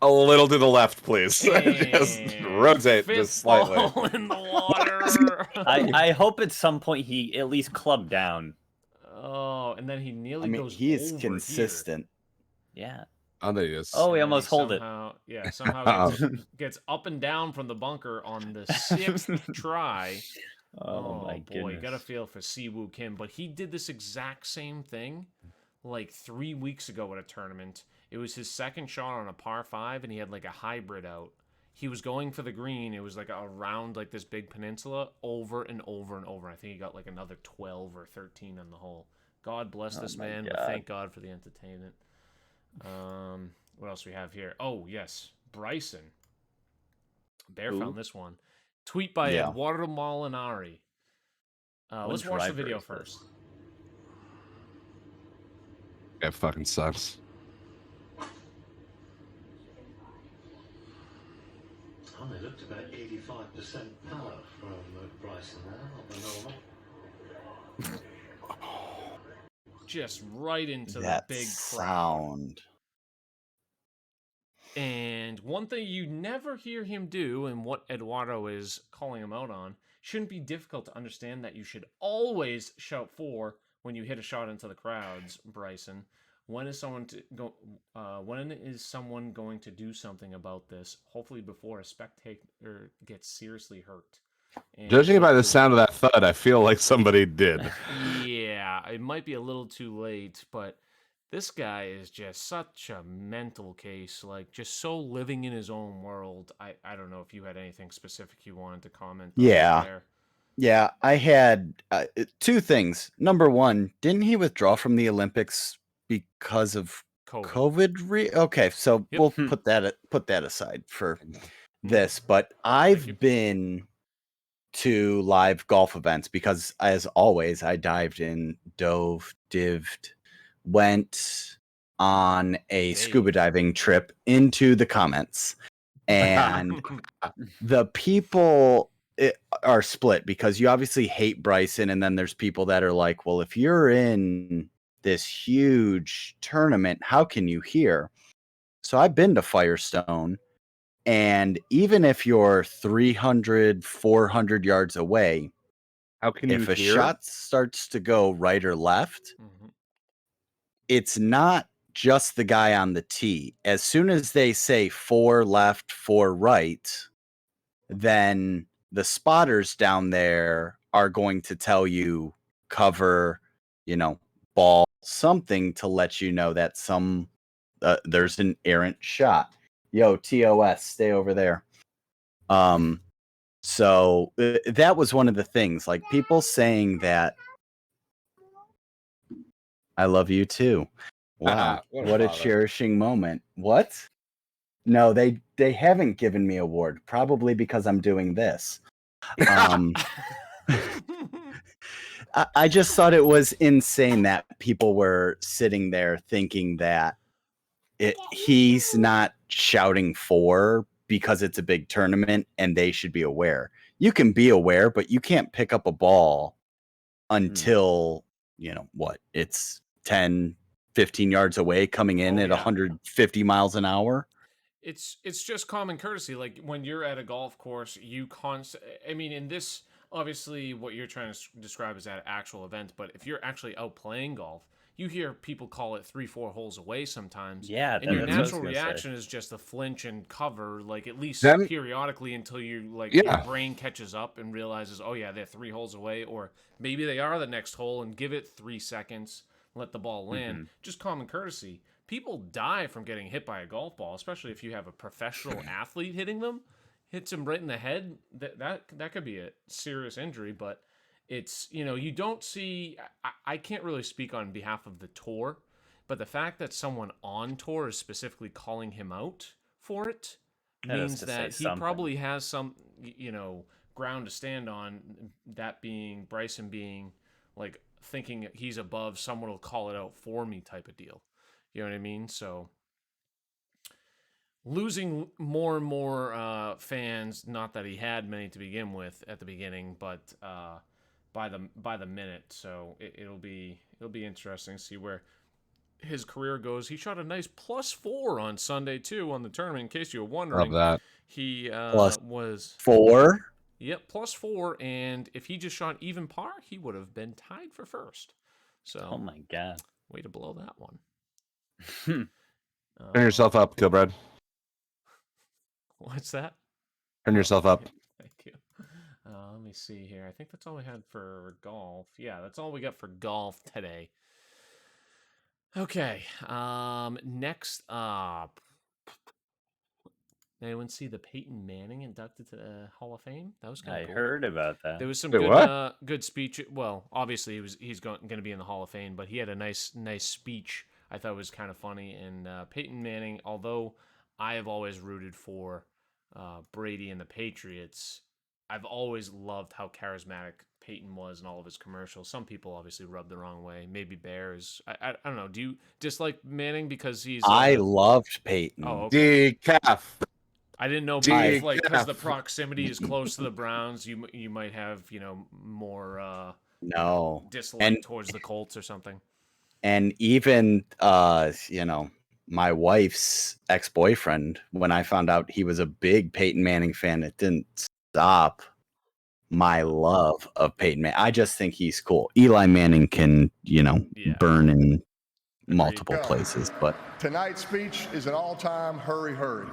Speaker 3: a little to the left, please. Just rotate just slightly.
Speaker 2: Ball in the water.
Speaker 1: I hope at some point he at least clubbed down.
Speaker 2: Oh, and then he nearly goes.
Speaker 4: He is consistent.
Speaker 1: Here. Yeah.
Speaker 3: Oh, there he is.
Speaker 1: Oh, he almost hold it.
Speaker 2: Yeah, somehow gets up and down from the bunker on the 6th try.
Speaker 1: Oh my
Speaker 2: boy,
Speaker 1: goodness.
Speaker 2: you gotta feel for Siwoo Kim, but he did this exact same thing like 3 weeks ago at a tournament. It was his second shot on a par 5, and he had like a hybrid out. He was going for the green. It was like around like this big peninsula over and over and over. I think he got like another 12 or 13 on the hole. God bless this man, but thank God for the entertainment. What else we have here? Oh, yes. Bryson. Bear found this one. Tweet by Eduardo Molinari. Let's watch the video first.
Speaker 3: It fucking sucks.
Speaker 8: Oh, they looked about 85% power from Bryson there, not the normal.
Speaker 2: Just right into
Speaker 4: that
Speaker 2: the big
Speaker 4: sound.
Speaker 2: Crowd. And one thing you never hear him do, and what Eduardo is calling him out on, shouldn't be difficult to understand that you should always shout for when you hit a shot into the crowds, Bryson. When is someone going to do something about this? Hopefully before a spectator gets seriously hurt. And
Speaker 3: judging by the sound of that thud, I feel like somebody did.
Speaker 2: Yeah, it might be a little too late, but this guy is just such a mental case, like just so living in his own world. I don't know if you had anything specific you wanted to comment on there.
Speaker 4: Yeah, I had 2 things. Number 1, didn't he withdraw from the Olympics because of COVID? Okay, so we'll put that aside for this. But I've been to live golf events because, as always, I dived in, dived, went on a scuba diving trip into the comments, and the people are split because you obviously hate Bryson, and then there's people that are like, well, if you're in this huge tournament, how can you hear? So I've been to Firestone, and even if you're 300, 400 yards away,
Speaker 3: how can you
Speaker 4: if a
Speaker 3: hear?
Speaker 4: shot starts to go right or left, it's not just the guy on the tee. As soon as they say 4 left, 4 right, then the spotters down there are going to tell you cover, ball, something to let you know that there's an errant shot. Yo, TOS, stay over there. So that was one of the things, like people saying that I love you too. Wow, what a cherishing moment. What? No, they haven't given me an award, probably because I'm doing this. I just thought it was insane that people were sitting there thinking that he's not shouting for because it's a big tournament and they should be aware. You can be aware, but you can't pick up a ball until, it's 10, 15 yards away coming in at 150 miles an hour.
Speaker 2: It's just common courtesy. Like when you're at a golf course, in this, obviously what you're trying to describe is that actual event, but if you're actually out playing golf, you hear people call it 3-4 holes away sometimes.
Speaker 1: Yeah,
Speaker 2: and your
Speaker 1: that's what I was
Speaker 2: natural
Speaker 1: gonna
Speaker 2: reaction
Speaker 1: say.
Speaker 2: is just to flinch and cover, like at least
Speaker 3: Then-
Speaker 2: periodically until you like
Speaker 3: Yeah.
Speaker 2: your brain catches up and realizes, oh yeah, they're 3 holes away, or maybe they are the next hole, and give it 3 seconds, let the ball land. Just common courtesy. People die from getting hit by a golf ball, especially if you have a professional athlete hitting them. Hits him right in the head. That could be a serious injury, but it's, you don't see. I can't really speak on behalf of the tour, but the fact that someone on tour is specifically calling him out for it means that he probably has some, ground to stand on. That being Bryson being like thinking he's above, someone will call it out for me type of deal. You know what I mean? So losing more and more fans. Not that he had many to begin with at the beginning, but by the minute. So it'll be interesting to see where his career goes. He shot a nice +4 on Sunday too on the tournament. In case you were wondering,
Speaker 3: Love that.
Speaker 2: he was
Speaker 4: +4.
Speaker 2: Yep, +4, and if he just shot even par, he would have been tied for first. So,
Speaker 1: oh my god,
Speaker 2: way to blow that one.
Speaker 3: Turn yourself up, Kilbrad.
Speaker 2: What's that?
Speaker 3: Turn yourself up.
Speaker 2: Thank you. Let me see here. I think that's all we had for golf. Yeah, that's all we got for golf today. Okay. Next up. Anyone see the Peyton Manning inducted to the Hall of Fame? That was kind of cool.
Speaker 1: I heard about that.
Speaker 2: There was some good speech. Well, obviously he's going to be in the Hall of Fame, but he had a nice speech. I thought was kind of funny. And Peyton Manning, although I have always rooted for Brady and the Patriots, I've always loved how charismatic Peyton was in all of his commercials. Some people obviously rub the wrong way. Maybe Bears. I don't know. Do you dislike Manning because he's?
Speaker 4: I loved Peyton.
Speaker 2: Oh, okay.
Speaker 3: Decaf.
Speaker 2: I didn't know because the proximity is close to the Browns, you might have more dislike towards the Colts or something.
Speaker 4: And even my wife's ex-boyfriend, when I found out he was a big Peyton Manning fan, it didn't stop my love of Peyton Manning. I just think he's cool. Eli Manning can burn in multiple places, but
Speaker 9: tonight's speech is an all-time hurry.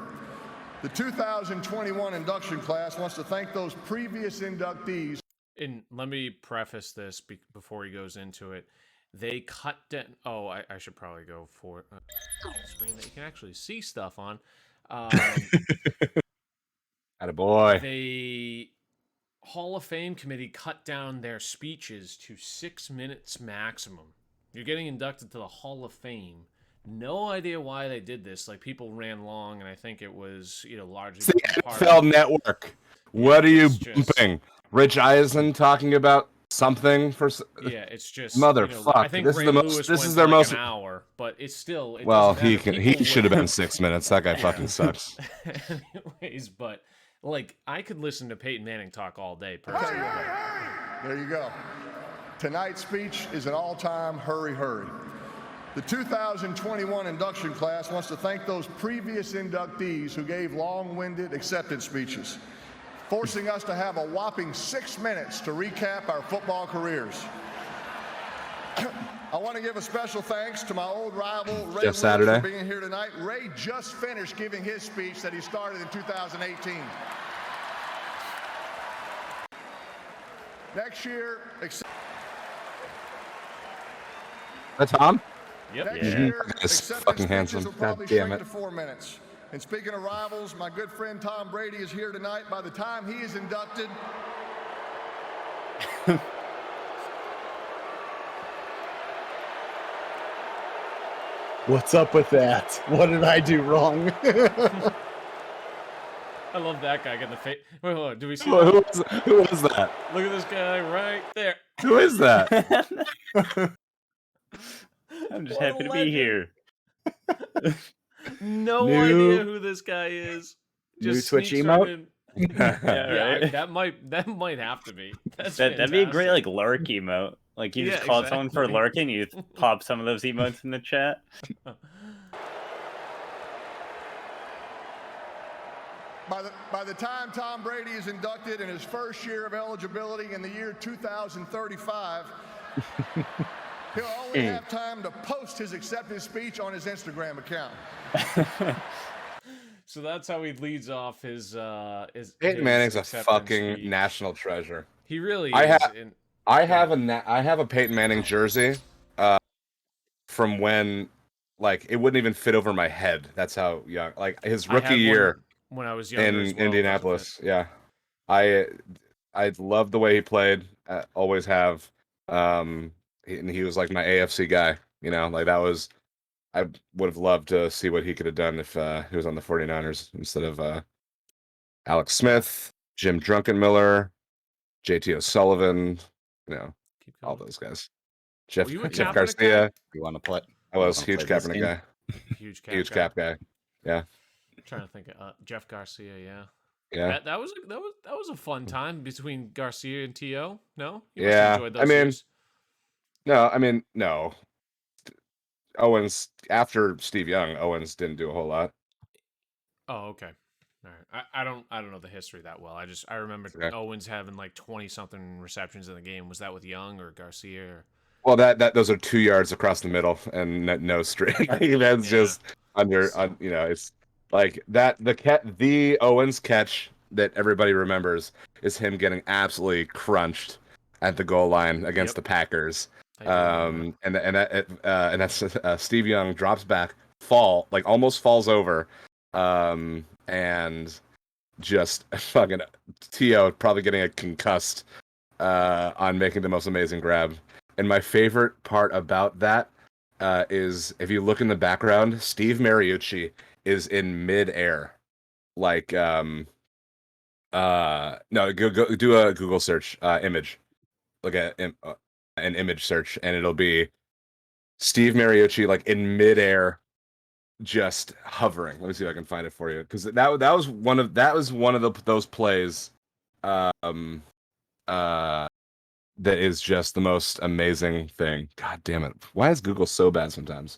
Speaker 9: The 2021 induction class wants to thank those previous inductees.
Speaker 2: And let me preface this before he goes into it. They cut down. Oh, I should probably go for a screen that you can actually see stuff on.
Speaker 3: Attaboy.
Speaker 2: The Hall of Fame committee cut down their speeches to 6 minutes maximum. You're getting inducted to the Hall of Fame. No idea why they did this. Like, people ran long, and I think it was, largely
Speaker 3: It's the NFL Network. What are you bumping? Rich Eisen talking about something for?
Speaker 2: Yeah, it's just
Speaker 3: motherfucker.
Speaker 2: I think
Speaker 3: this
Speaker 2: Ray
Speaker 3: is the most.
Speaker 2: Lewis
Speaker 3: This
Speaker 2: went
Speaker 3: is their
Speaker 2: like
Speaker 3: most.
Speaker 2: an hour, but it's still.
Speaker 3: Well, he should have been 6 minutes. That guy fucking sucks.
Speaker 2: Anyways, but like I could listen to Peyton Manning talk all day. Personally.
Speaker 9: There you go. Tonight's speech is an all-time hurry. The 2021 induction class wants to thank those previous inductees who gave long-winded acceptance speeches, forcing us to have a whopping 6 minutes to recap our football careers. I want to give a special thanks to my old rival, Ray Lewis, for being here tonight. Ray just finished giving his speech that he started in 2018. Next year...
Speaker 3: That's Tom?
Speaker 2: Yep.
Speaker 9: Next year,
Speaker 3: fucking handsome.
Speaker 9: Will probably
Speaker 3: God damn
Speaker 9: shrink
Speaker 3: it.
Speaker 9: to 4 minutes. And speaking of rivals, my good friend Tom Brady is here tonight. By the time he is inducted,
Speaker 4: what's up with that? What did I do wrong?
Speaker 2: I love that guy getting the face. Wait, hold on. Do we see
Speaker 3: Who was that?
Speaker 2: Look at this guy right there.
Speaker 3: Who is that?
Speaker 1: I'm just happy to be here.
Speaker 2: No idea who this guy is.
Speaker 4: New Twitch emote?
Speaker 1: Right?
Speaker 2: That might have to be.
Speaker 1: That'd be a great like lurk emote. Like you just called someone for lurking, you pop some of those emotes in the chat.
Speaker 9: By the time Tom Brady is inducted in his first year of eligibility in the year 2035, he'll only have time to post his acceptance speech on his Instagram account.
Speaker 2: So that's how he leads off his
Speaker 3: Peyton Manning's a fucking
Speaker 2: speech.
Speaker 3: national treasure.
Speaker 2: He really is.
Speaker 3: I have a Peyton Manning jersey from when, like, it wouldn't even fit over my head. That's how young. Like, his rookie year
Speaker 2: when I was younger
Speaker 3: in
Speaker 2: as well,
Speaker 3: Indianapolis. Yeah, I loved the way he played. Always have. And he was like my AFC guy. You know, like that was. I would have loved to see what he could have done if he was on the 49ers instead of Alex Smith, Jim Druckenmiller, JT O'Sullivan, you know, all those guys. Jeff Garcia.
Speaker 4: You want to play?
Speaker 3: I was huge Kaepernick guy.
Speaker 2: Huge
Speaker 3: Cap guy. Yeah.
Speaker 2: I'm trying to think of Jeff Garcia. Yeah.
Speaker 3: Yeah.
Speaker 2: That was a fun time between Garcia and T.O. No. You
Speaker 3: must have
Speaker 2: enjoyed those years.
Speaker 3: No. Owens, after Steve Young, Owens didn't do a whole lot.
Speaker 2: Oh, okay. All right. I don't know the history that well. I remember Owens having like 20-something receptions in the game. Was that with Young or Garcia? Or...
Speaker 3: Well, those are 2 yards across the middle and no string. That's just under. It's like that. The Owens catch that everybody remembers is him getting absolutely crunched at the goal line against the Packers. And that's Steve Young drops back, almost falls over, and just fucking T.O. probably getting a concussed on making the most amazing grab. And my favorite part about that is if you look in the background, Steve Mariucci is in midair, like no, go do a Google search image, look at an image search, and it'll be Steve Mariucci like in midair, just hovering. Let me see if I can find it for you, because that was one of those plays, that is just the most amazing thing. God damn it! Why is Google so bad sometimes?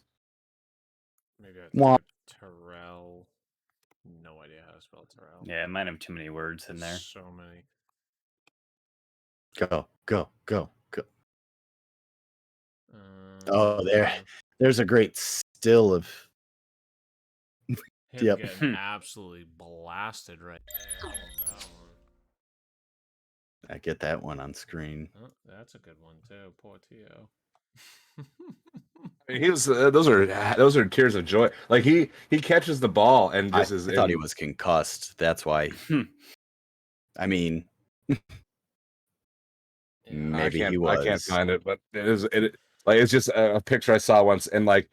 Speaker 2: Maybe Terrell. No idea how to spell Terrell.
Speaker 1: Yeah, it might have too many words in there.
Speaker 2: So many.
Speaker 4: Go. Oh, there's a great still of
Speaker 2: him getting absolutely blasted right there.
Speaker 4: I get that one on screen.
Speaker 2: Oh, that's a good one too. Poor T.O.
Speaker 3: He was. Those are tears of joy. Like he catches the ball and just
Speaker 4: I thought he was concussed. That's why. I mean, maybe he was.
Speaker 3: I can't find it, but it's just a picture I saw once, and like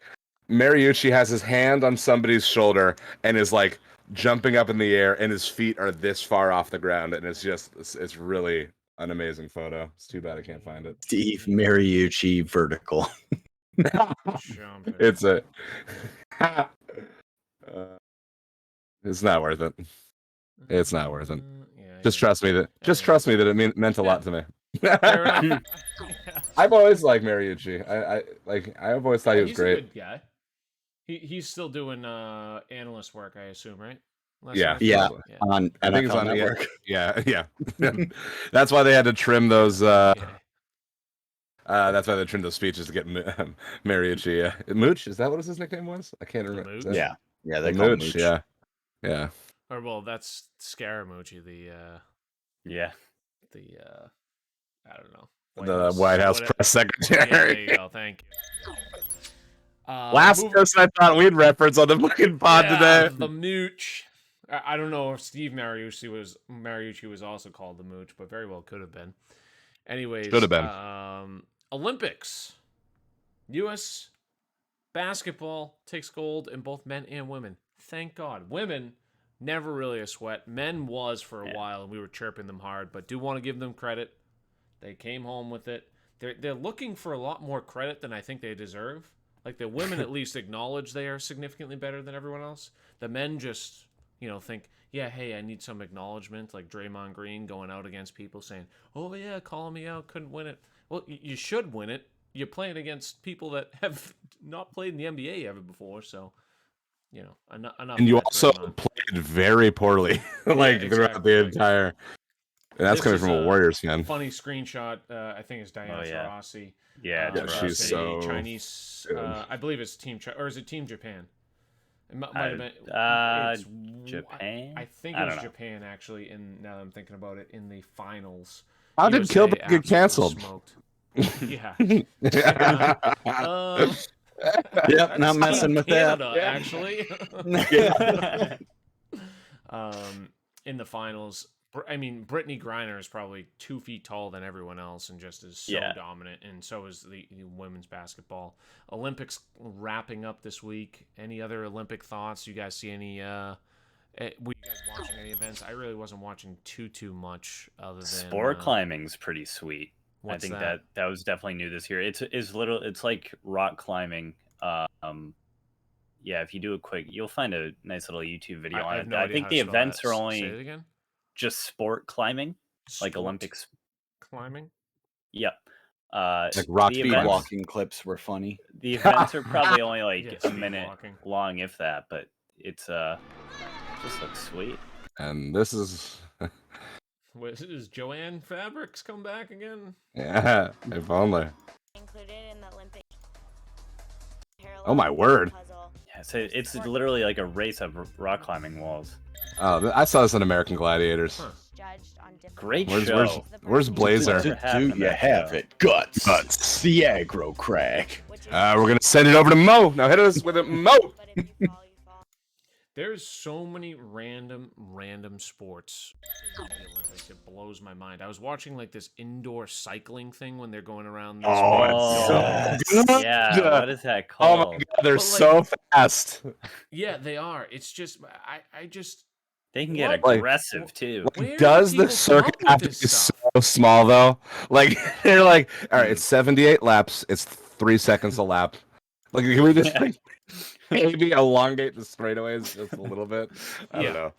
Speaker 3: Mariucci has his hand on somebody's shoulder and is like jumping up in the air, and his feet are this far off the ground, and it's really an amazing photo. It's too bad I can't find it.
Speaker 4: Steve Mariucci vertical.
Speaker 3: It's it's not worth it. It's not worth it. Just trust me that it meant a lot to me. I've always liked Mariucci. I've always thought he was great.
Speaker 2: A good guy. He's still doing analyst work, I assume, right?
Speaker 4: Yeah. On NFL Network.
Speaker 3: Yeah. That's why they had to trim those. That's why they trimmed those speeches to get Mariucci. Mooch, is that what his nickname was? I can't remember.
Speaker 4: Yeah, they call him Mooch.
Speaker 3: Yeah.
Speaker 2: Or well, that's Scaramucci. I don't know.
Speaker 3: The White House press secretary.
Speaker 2: Yeah, there you go. Thank you.
Speaker 3: Last person I thought we'd reference on the fucking pod today.
Speaker 2: The Mooch. I don't know if Steve Mariucci was also called the Mooch, but very well could have been. Anyways,
Speaker 3: should have been.
Speaker 2: Olympics. U.S. basketball takes gold in both men and women. Thank God. Women, never really a sweat. Men was for a while, and we were chirping them hard, but do want to give them credit. They came home with it. They're looking for a lot more credit than I think they deserve. Like, the women at least acknowledge they are significantly better than everyone else. The men just, think, yeah, hey, I need some acknowledgement, like Draymond Green going out against people saying, oh, yeah, calling me out, couldn't win it. Well, you should win it. You're playing against people that have not played in the NBA ever before, so, you know, enough.
Speaker 3: And you
Speaker 2: of that
Speaker 3: also
Speaker 2: Draymond.
Speaker 3: played very poorly, like throughout the entire. And that's coming from a Warriors fan.
Speaker 2: Funny screenshot. I think it's Diana Taurasi.
Speaker 1: Yeah,
Speaker 3: she's so
Speaker 2: Chinese. I believe it's or is it Team Japan? It might have been.
Speaker 1: Japan.
Speaker 2: I think it was Japan actually. Now that I'm thinking about it, in the finals.
Speaker 3: How did Kilbert get canceled?
Speaker 2: Smoked. Yeah.
Speaker 4: Yep, not messing with
Speaker 2: Canada,
Speaker 4: that.
Speaker 2: Actually. In the finals, I mean, Brittany Griner is probably 2 feet taller than everyone else and just is so dominant, and so is the women's basketball. Olympics wrapping up this week. Any other Olympic thoughts? You guys see any? Were you guys watching any events? I really wasn't watching too much other than
Speaker 1: sport climbing's pretty sweet.
Speaker 2: I think
Speaker 1: that was definitely new this year. It's like rock climbing. Yeah, if you do a quick, you'll find a nice little YouTube video on it. I think the events are only just sport climbing, like Olympics
Speaker 2: climbing.
Speaker 1: Yep.
Speaker 3: Like rock
Speaker 4: speed walking clips were funny.
Speaker 1: The events are probably only like a minute long, if that, but it's just looks sweet.
Speaker 3: And this is.
Speaker 2: Is Joanne Fabrics come back again?
Speaker 3: Yeah, if only.
Speaker 10: Included in the Olympic.
Speaker 3: Oh my word!
Speaker 1: Yeah, so it's literally like a race of rock climbing walls.
Speaker 3: Oh, I saw this in American Gladiators.
Speaker 1: Great show.
Speaker 3: Where's Blazer?
Speaker 4: Do you have it? Guts. The aggro crag.
Speaker 3: We're gonna send it over to Mo. Now hit us with it, Mo.
Speaker 2: There's so many random sports in the Olympics. It blows my mind. I was watching like this indoor cycling thing when they're going around.
Speaker 1: Yeah, what is that called?
Speaker 3: Oh my god, they're so fast.
Speaker 2: Yeah, they are. It's just, I just.
Speaker 1: They can get aggressive too.
Speaker 3: Does the circuit have to be so small though? Like they're like, all right, it's 78 laps. It's 3 seconds a lap. Like, can we just like maybe elongate the straightaways just a little bit? I don't know.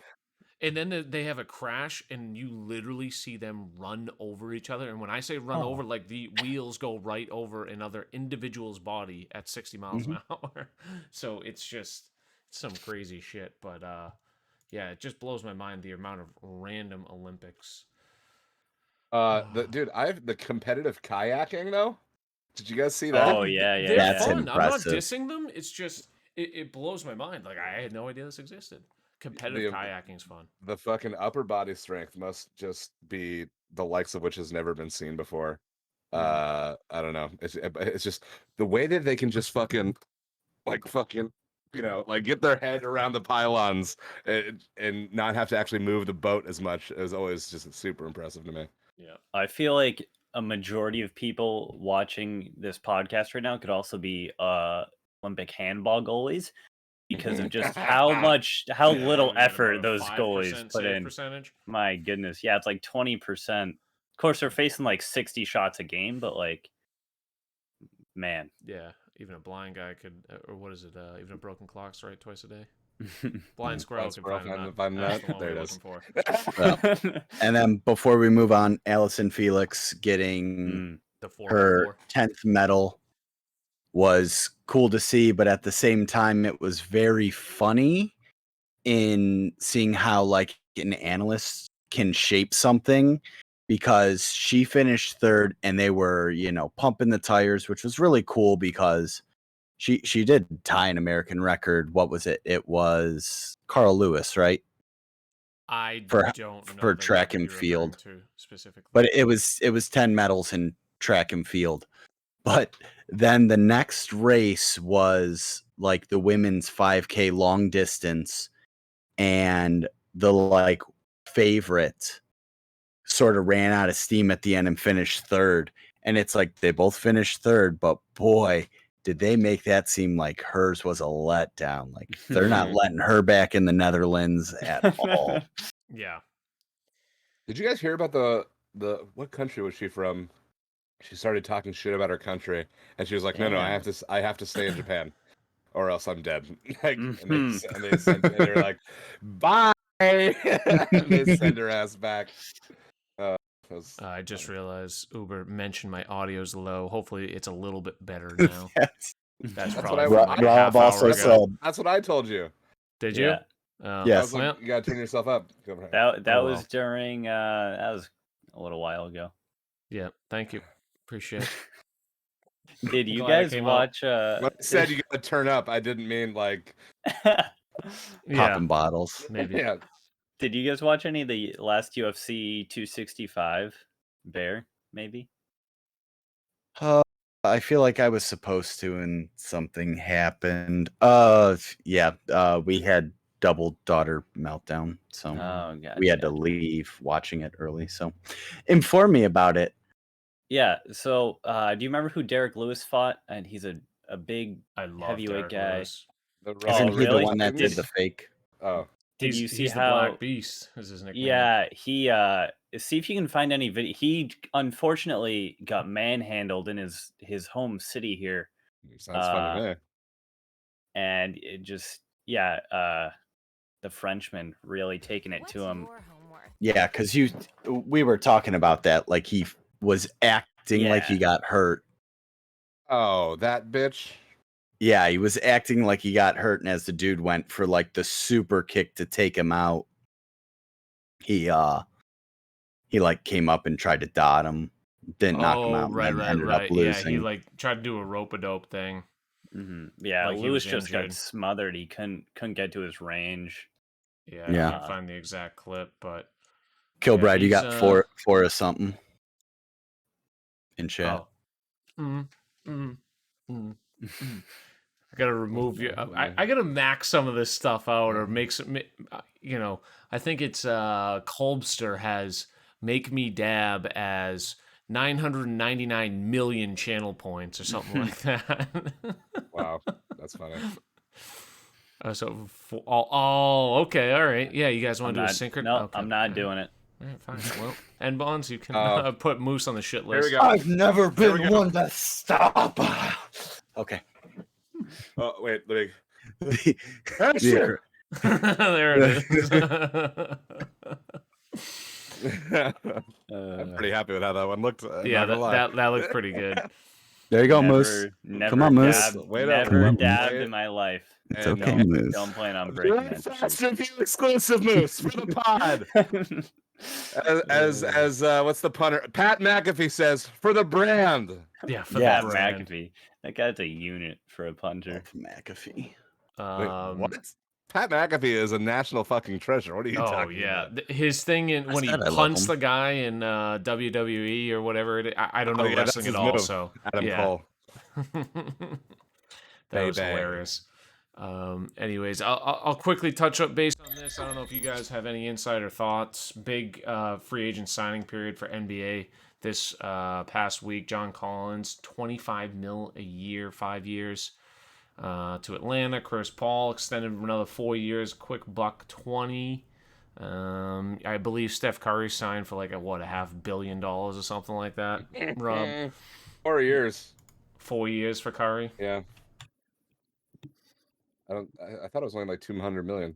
Speaker 2: And then they have a crash, and you literally see them run over each other. And when I say run over, like the wheels go right over another individual's body at 60 miles an hour. So it's just some crazy shit. But yeah, it just blows my mind the amount of random Olympics.
Speaker 3: Dude, the competitive kayaking though. Did you guys see that?
Speaker 1: Oh yeah.
Speaker 4: That's
Speaker 2: fun.
Speaker 4: impressive.
Speaker 2: I'm not dissing them. It's just it blows my mind. Like I had no idea this existed. Competitive kayaking is fun.
Speaker 3: The fucking upper body strength must just be the likes of which has never been seen before. I don't know. It's just the way that they can just fucking get their head around the pylons and not have to actually move the boat as much is always just super impressive to me.
Speaker 2: Yeah,
Speaker 1: I feel like a majority of people watching this podcast right now could also be Olympic handball goalies because of just how little effort those goalies put in.
Speaker 2: Percentage.
Speaker 1: My goodness, yeah, it's like 20%. Of course, they're facing like 60 shots a game, but like, man,
Speaker 2: yeah, even a blind guy could, or what is it? Even a broken clock strike twice a day. Blind squirrel can find that.
Speaker 3: There it is.
Speaker 4: And then before we move on, Allison Felix getting her 10th medal was cool to see, but at the same time, it was very funny in seeing how like an analyst can shape something, because she finished third and they were, pumping the tires, which was really cool because she did tie an American record. What was it? It was Carl Lewis, right?
Speaker 2: I don't know
Speaker 4: for track and field
Speaker 2: specifically,
Speaker 4: but it was 10 medals in track and field. But then the next race was like the women's 5K long distance, and the like favorite sort of ran out of steam at the end and finished third. And it's like they both finished third, but boy, did they make that seem like hers was a letdown. Like they're not letting her back in the Netherlands at all.
Speaker 2: Yeah.
Speaker 3: Did you guys hear about the what country was she from? She started talking shit about her country, and she was like, "No, I have to stay in Japan, or else I'm dead." And they're like, "Bye." They send her ass back.
Speaker 2: I just realized Uber mentioned my audio's low. Hopefully, it's a little bit better now. That's probably
Speaker 3: what
Speaker 4: Rob also said.
Speaker 3: That's what I told you.
Speaker 2: Did you?
Speaker 1: Yeah.
Speaker 4: Yes.
Speaker 3: Like, you gotta turn yourself up.
Speaker 1: That was during that was a little while ago.
Speaker 2: Yeah, thank you. Appreciate it.
Speaker 1: Did you guys watch
Speaker 3: when I said you gotta turn up, I didn't mean like
Speaker 4: popping bottles.
Speaker 2: Maybe.
Speaker 3: Yeah.
Speaker 1: Did you guys watch any of the last UFC 265 Bear, maybe?
Speaker 4: I feel like I was supposed to and something happened. We had double daughter meltdown, so we had to leave watching it early. So inform me about it.
Speaker 1: Yeah, so do you remember who Derek Lewis fought? And he's a big heavyweight
Speaker 2: Derek
Speaker 1: guy.
Speaker 2: Lewis.
Speaker 4: Isn't he the one that did the fake?
Speaker 3: Oh.
Speaker 1: Did you see
Speaker 2: he's
Speaker 1: how
Speaker 2: the Black Beast is his nickname?
Speaker 1: Yeah, he see if you can find any video. He unfortunately got manhandled in his home city here.
Speaker 3: Sounds fun to me.
Speaker 1: And it just the Frenchman really taking it to him.
Speaker 4: Yeah, because we were talking about that. Like he was acting like he got hurt.
Speaker 3: Oh, that bitch.
Speaker 4: Yeah, he was acting like he got hurt, and as the dude went for like the super kick to take him out, he like came up and tried to dot him, didn't knock him out,
Speaker 2: right,
Speaker 4: and then ended up
Speaker 2: Yeah,
Speaker 4: losing.
Speaker 2: he like tried to do a rope-a-dope thing.
Speaker 1: Yeah,
Speaker 2: like
Speaker 1: Lewis just got smothered. He couldn't get to his range.
Speaker 2: Yeah, I can't find the exact clip, but
Speaker 4: Kilbride, you got four or something in chat.
Speaker 2: I gotta remove you. I gotta max some of this stuff out or make some. I think it's Kolbster has make me dab as 999 million channel points or something like that.
Speaker 3: Wow, that's funny.
Speaker 2: Okay, all right. Yeah, you guys want to do a synchro?
Speaker 1: No,
Speaker 2: okay.
Speaker 1: I'm not doing it.
Speaker 2: All right, fine. Well, and Bonds, you can put Moose on the shit list.
Speaker 3: Here we go.
Speaker 4: I've never been one to stop. Okay.
Speaker 3: Oh wait, let
Speaker 4: me.
Speaker 2: There it is.
Speaker 3: I'm pretty happy with how that one looked.
Speaker 2: Yeah, that looked pretty good.
Speaker 4: There you go, Moose. Come on, Moose.
Speaker 1: Never dabbed in my life.
Speaker 4: It's okay, Moose.
Speaker 1: Don't plan on breaking that.
Speaker 3: Fast review exclusive, Moose, for the pod. as what's the punter? Pat McAfee says for the brand.
Speaker 2: Yeah, for
Speaker 1: Pat
Speaker 2: the brand.
Speaker 1: McAfee. That guy's a unit for a punter.
Speaker 4: McAfee.
Speaker 3: Wait, what? Pat McAfee is a national fucking treasure. What are you talking about?
Speaker 2: His thing when he punts the guy in WWE or whatever it is. I don't know wrestling at all.
Speaker 3: Move.
Speaker 2: So
Speaker 3: Adam Cole.
Speaker 2: That was hilarious. Anyways, I'll quickly touch up based on this. I don't know if you guys have any insider thoughts. Big free agent signing period for NBA this past week. John Collins, $25 million a year, 5 years. To Atlanta. Chris Paul extended another 4 years. Quick $120. I believe Steph Curry signed for like a $500 million or something like that. Rob,
Speaker 3: 4 years.
Speaker 2: 4 years for Curry.
Speaker 3: Yeah. I thought it was only like 200 million.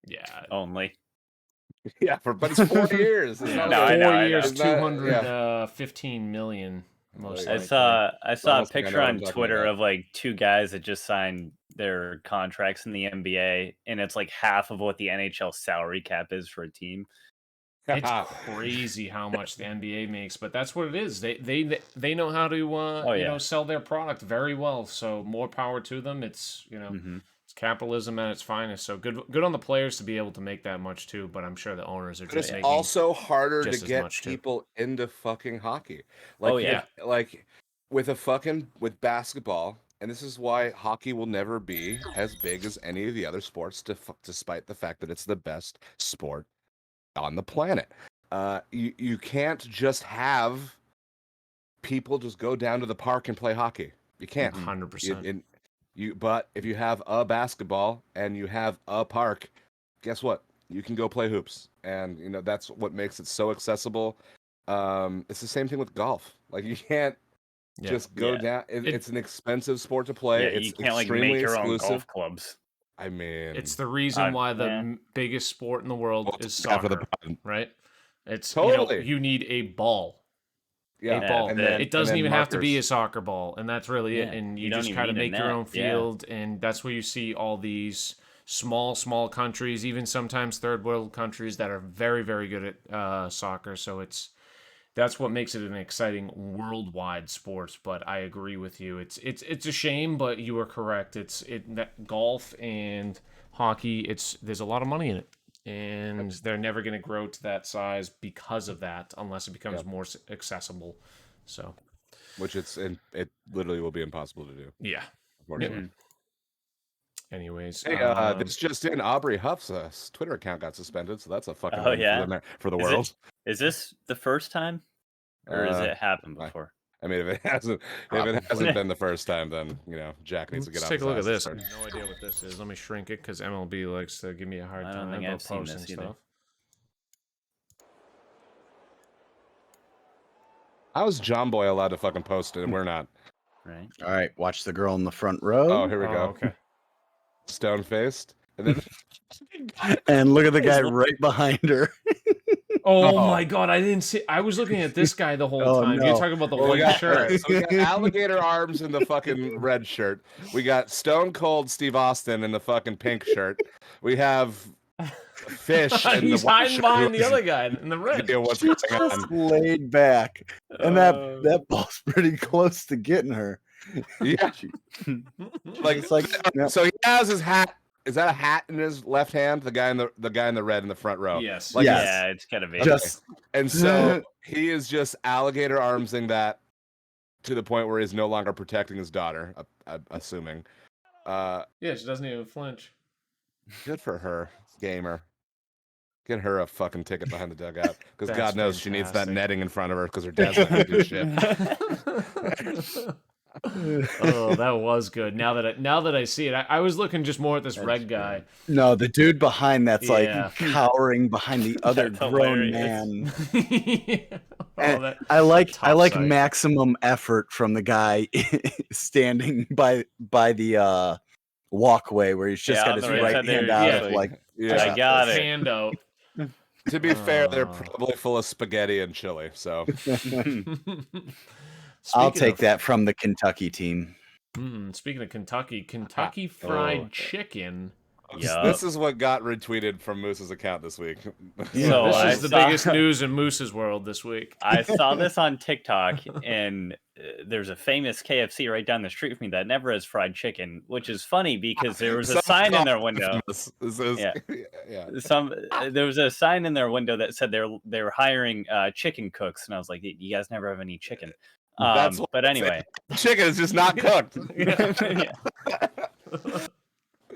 Speaker 2: Yeah.
Speaker 1: Only.
Speaker 3: Yeah, but it's 4 years. It's not
Speaker 2: 4 years, 215 million.
Speaker 1: I saw a picture on Twitter of like two guys that just signed their contracts in the NBA, and it's like half of what the NHL salary cap is for a team.
Speaker 2: It's crazy how much the NBA makes, but that's what it is. They know how to sell their product very well. So more power to them. It's it's capitalism at its finest. So good on the players to be able to make that much too. But I'm sure the owners are just making.
Speaker 3: It's also harder
Speaker 2: to
Speaker 3: get people into fucking hockey.
Speaker 2: Like
Speaker 3: like with basketball. And this is why hockey will never be as big as any of the other sports, despite the fact that it's the best sport on the planet. You can't just have people just go down to the park and play hockey. You can't.
Speaker 2: 100%.
Speaker 3: But if you have a basketball and you have a park, guess what? You can go play hoops, and that's what makes it so accessible. It's the same thing with golf. Like you can't just go down. It's an expensive sport to play.
Speaker 1: Yeah,
Speaker 3: it's
Speaker 1: you can't like make your own golf clubs.
Speaker 3: I mean,
Speaker 2: it's the reason why the biggest sport in the world is soccer, right? It's
Speaker 3: totally
Speaker 2: you need a ball.
Speaker 3: Yeah,
Speaker 2: a ball. It doesn't even have to be a
Speaker 3: markers.
Speaker 2: soccer ball, and that's really it. And you just kind of make your own field, and that's where you see all these small countries, even sometimes third world countries that are very, very good at soccer. So that's what makes it an exciting worldwide sport. But I agree with you. It's a shame, but you are correct. That golf and hockey. There's a lot of money in it, and they're never going to grow to that size because of that, unless it becomes more accessible. So,
Speaker 3: which it literally will be impossible to do.
Speaker 2: Yeah.
Speaker 3: Unfortunately.
Speaker 2: Anyways,
Speaker 3: hey, this just in: Aubrey Huff's Twitter account got suspended, so that's a fucking win for the world.
Speaker 1: Is this the first time, or has it happened before?
Speaker 3: I mean, if it hasn't been the first time, then Jack needs to get.
Speaker 2: Let's take a look at this. I have no idea what this is. Let me shrink it because MLB likes to give me a hard time.
Speaker 1: I don't think I've seen this either.
Speaker 2: Stuff.
Speaker 3: How is John Boy allowed to fucking post it and we're not?
Speaker 1: Right.
Speaker 4: All right, watch the girl in the front row.
Speaker 3: Oh, here we go.
Speaker 2: Okay.
Speaker 3: Stone faced, and then
Speaker 4: and look at the guy right behind her.
Speaker 2: Oh my god, I didn't see. I was looking at this guy the whole time.
Speaker 4: No.
Speaker 2: You're talking about the white shirt.
Speaker 3: So we got alligator arms in the fucking red shirt. We got Stone Cold Steve Austin in the fucking pink shirt. We have fish.
Speaker 2: He's hiding behind the other guy in the red.
Speaker 3: What's
Speaker 4: She's just laid back, and that ball's pretty close to getting her.
Speaker 3: Yeah, so he has his hat. Is that a hat in his left hand? The guy in the red in the front row.
Speaker 2: Yes.
Speaker 1: Yeah, it's kind of
Speaker 3: and so he is just alligator armsing that to the point where he's no longer protecting his daughter. I'm assuming.
Speaker 2: Yeah, she doesn't even flinch.
Speaker 3: Good for her, gamer. Get her a fucking ticket behind the dugout because God knows she needs that netting in front of her because her dad's not gonna do shit.
Speaker 2: Oh, that was good. Now that I see it, I was looking just more at this red guy.
Speaker 4: No, the dude behind that's like cowering behind the other grown man. I like maximum effort from the guy standing by the walkway where he's just got his right hand out of
Speaker 1: I got it.
Speaker 2: Hand out.
Speaker 3: To be fair, they're probably full of spaghetti and chili, so
Speaker 4: I'll take that from the Kentucky team.
Speaker 2: Speaking of Kentucky Fried Chicken.
Speaker 1: Yeah,
Speaker 3: this is what got retweeted from Moose's account this week.
Speaker 2: So this is the biggest news in Moose's world this week.
Speaker 1: I saw this on TikTok, and there's a famous KFC right down the street from me that never has fried chicken, which is funny because there was a sign in their window. There was a sign in their window that said they were hiring chicken cooks, and I was like, you guys never have any chicken. But anyway,
Speaker 3: chicken is just not cooked.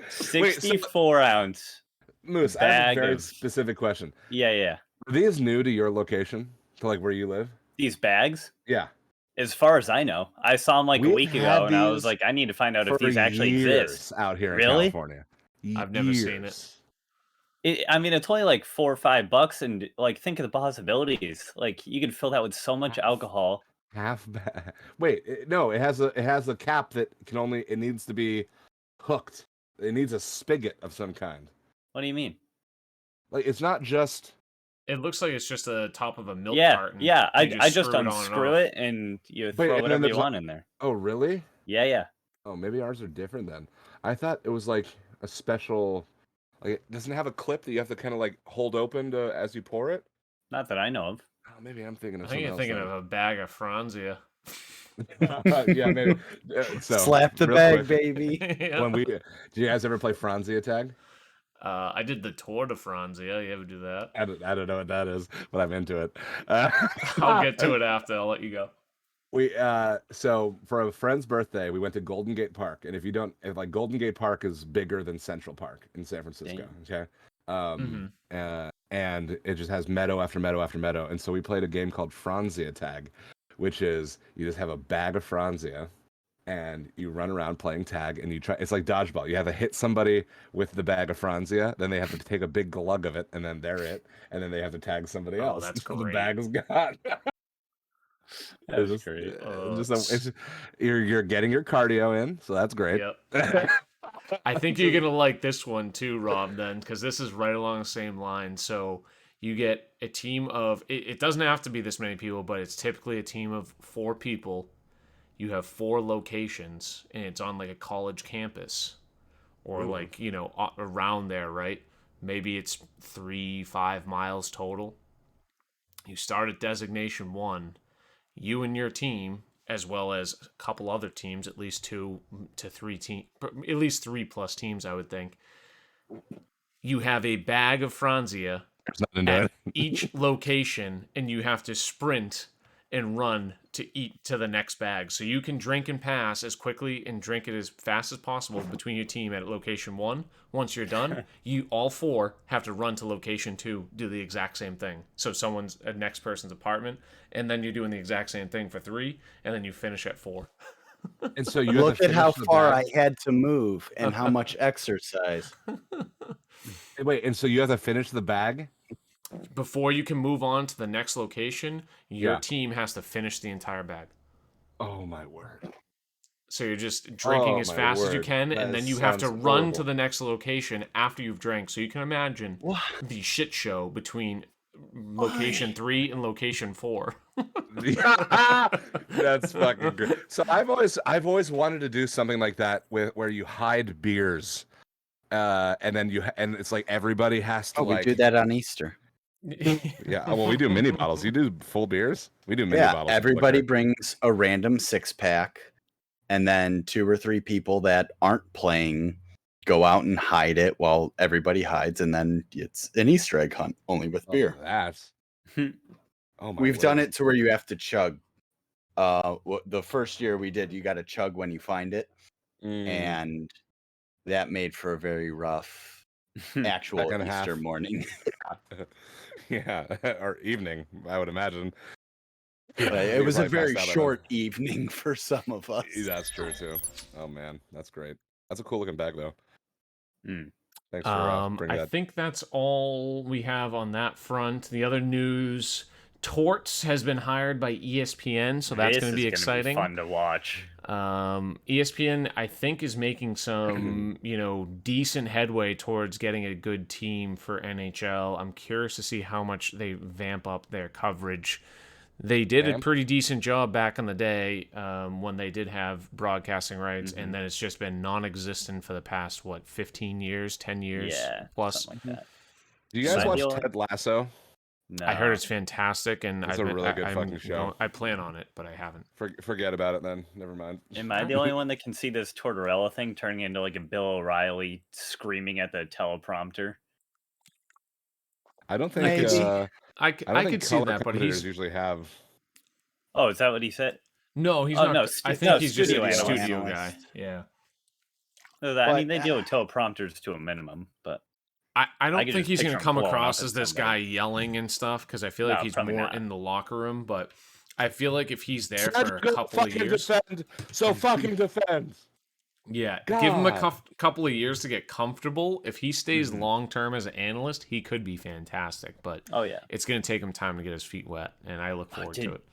Speaker 1: 64-ounce
Speaker 3: Moose, I have a very specific question.
Speaker 1: Yeah.
Speaker 3: Are these new to your location, to like where you live?
Speaker 1: These bags?
Speaker 3: Yeah.
Speaker 1: As far as I know, I saw them like a week ago, and I was like, I need to find out if these actually exist
Speaker 3: out here in California.
Speaker 2: I've never seen it.
Speaker 1: I mean, it's only like $4 or $5, and like think of the possibilities. Like you could fill that with so much alcohol.
Speaker 3: Half bag. Wait, no, it has a cap that it needs to be hooked. It needs a spigot of some kind.
Speaker 1: What do you mean?
Speaker 3: Like it's not just.
Speaker 2: It looks like it's just the top of a milk carton.
Speaker 1: Yeah. I just unscrew it and you throw whatever you want in there.
Speaker 3: Oh, really?
Speaker 1: Yeah.
Speaker 3: Oh, maybe ours are different then. I thought it was like a special. Like it doesn't have a clip that you have to kind of like hold open as you pour it.
Speaker 1: Not that I know of.
Speaker 3: Oh, maybe I'm thinking of.
Speaker 2: I think you're thinking of a bag of Franzia.
Speaker 3: Yeah, maybe. So,
Speaker 4: slap the bag, baby.
Speaker 3: Did you guys ever play Franzia tag?
Speaker 2: I did the Tour de Franzia. You ever do that?
Speaker 3: I don't know what that is, but I'm into it.
Speaker 2: I'll get to it after. I'll let you go.
Speaker 3: So for a friend's birthday, we went to Golden Gate Park, and if Golden Gate Park is bigger than Central Park in San Francisco, okay? And it just has meadow after meadow after meadow, and so we played a game called Franzia tag, which is you just have a bag of Franzia, and you run around playing tag, and you try. It's like dodgeball. You have to hit somebody with the bag of Franzia, then they have to take a big glug of it, and then they're it, and then they have to tag somebody else.
Speaker 2: That's
Speaker 3: until
Speaker 2: great.
Speaker 3: The bag is gone.
Speaker 1: That's great.
Speaker 3: You're getting your cardio in, so that's great.
Speaker 2: Yep. I think you're gonna like this one too, Rob. Then, because this is right along the same line. So you get a team of. It doesn't have to be this many people, but it's typically a team of 4 people. You have 4 locations, and it's on like a college campus. or like, you know, around there, right? Maybe it's 3-5 miles total. You start at designation 1. You and your team, as well as a couple other teams, at least 2 to 3 teams, at least 3 plus teams, I would think. You have a bag of Franzia at each location, and you have to sprint and run to eat to the next bag. So you can drink and pass as quickly and drink it as fast as possible between your team at location 1. Once you're done, you all 4 have to run to location 2, do the exact same thing. So someone's at next person's apartment, and then you're doing the exact same thing for 3, and then you finish at 4.
Speaker 3: And so you
Speaker 4: look at how far I had to move and how much exercise.
Speaker 3: Wait, and so you have to finish the bag?
Speaker 2: Before you can move on to the next location, your team has to finish the entire bag.
Speaker 3: Oh my word.
Speaker 2: So you're just drinking as fast as you can, and then you have to run to the next location after you've drank. So you can imagine the shit show between location 3 and location 4.
Speaker 3: That's fucking great. So I've always wanted to do something like that where you hide beers. And then and it's like everybody has to
Speaker 4: we do that on Easter.
Speaker 3: Yeah, well, we do mini bottles. You do full beers? We do mini bottles.
Speaker 4: Everybody brings a random 6-pack, and then 2 or 3 people that aren't playing go out and hide it while everybody hides, and then it's an Easter egg hunt only with beer.
Speaker 3: That's
Speaker 4: We've done it to where you have to chug. The first year we did, you got to chug when you find it, and that made for a very rough actual Easter morning.
Speaker 3: Yeah, or evening, I would imagine.
Speaker 4: It was a very short evening for some of us.
Speaker 3: That's true too. Oh man, that's great. That's a cool looking bag though. Thanks for bringing that.
Speaker 2: I think that's all we have on that front. The other news: Torts has been hired by ESPN, so that's going to be exciting.
Speaker 1: Fun to watch.
Speaker 2: ESPN, I think, is making some, decent headway towards getting a good team for NHL. I'm curious to see how much they vamp up their coverage. They did a pretty decent job back in the day when they did have broadcasting rights, and then it's just been non-existent for the past, 15 years, 10 years plus.
Speaker 1: Something like that.
Speaker 3: Do you guys watch Ted Lasso?
Speaker 2: No. I heard it's fantastic, and
Speaker 3: it's a really good fucking show.
Speaker 2: I plan on it, but I haven't.
Speaker 3: Forget about it then. Never mind.
Speaker 1: Am I the only one that can see this Tortorella thing turning into like a Bill O'Reilly screaming at the teleprompter?
Speaker 3: I don't think.
Speaker 2: I could see that, but he's
Speaker 3: usually have.
Speaker 1: Oh, is that what he said?
Speaker 2: No, he's not.
Speaker 1: No,
Speaker 2: I think he's just
Speaker 1: studio
Speaker 2: a studio guy. Yeah.
Speaker 1: No, I mean, they deal with teleprompters to a minimum, but.
Speaker 2: I don't think he's going to come across as this guy yelling and stuff, because I feel like he's more in the locker room. But I feel like if he's there for a couple of years,
Speaker 3: fucking defend.
Speaker 2: Yeah, give him a couple of years to get comfortable. If he stays long term as an analyst, he could be fantastic. But it's going to take him time to get his feet wet, and I look forward to it.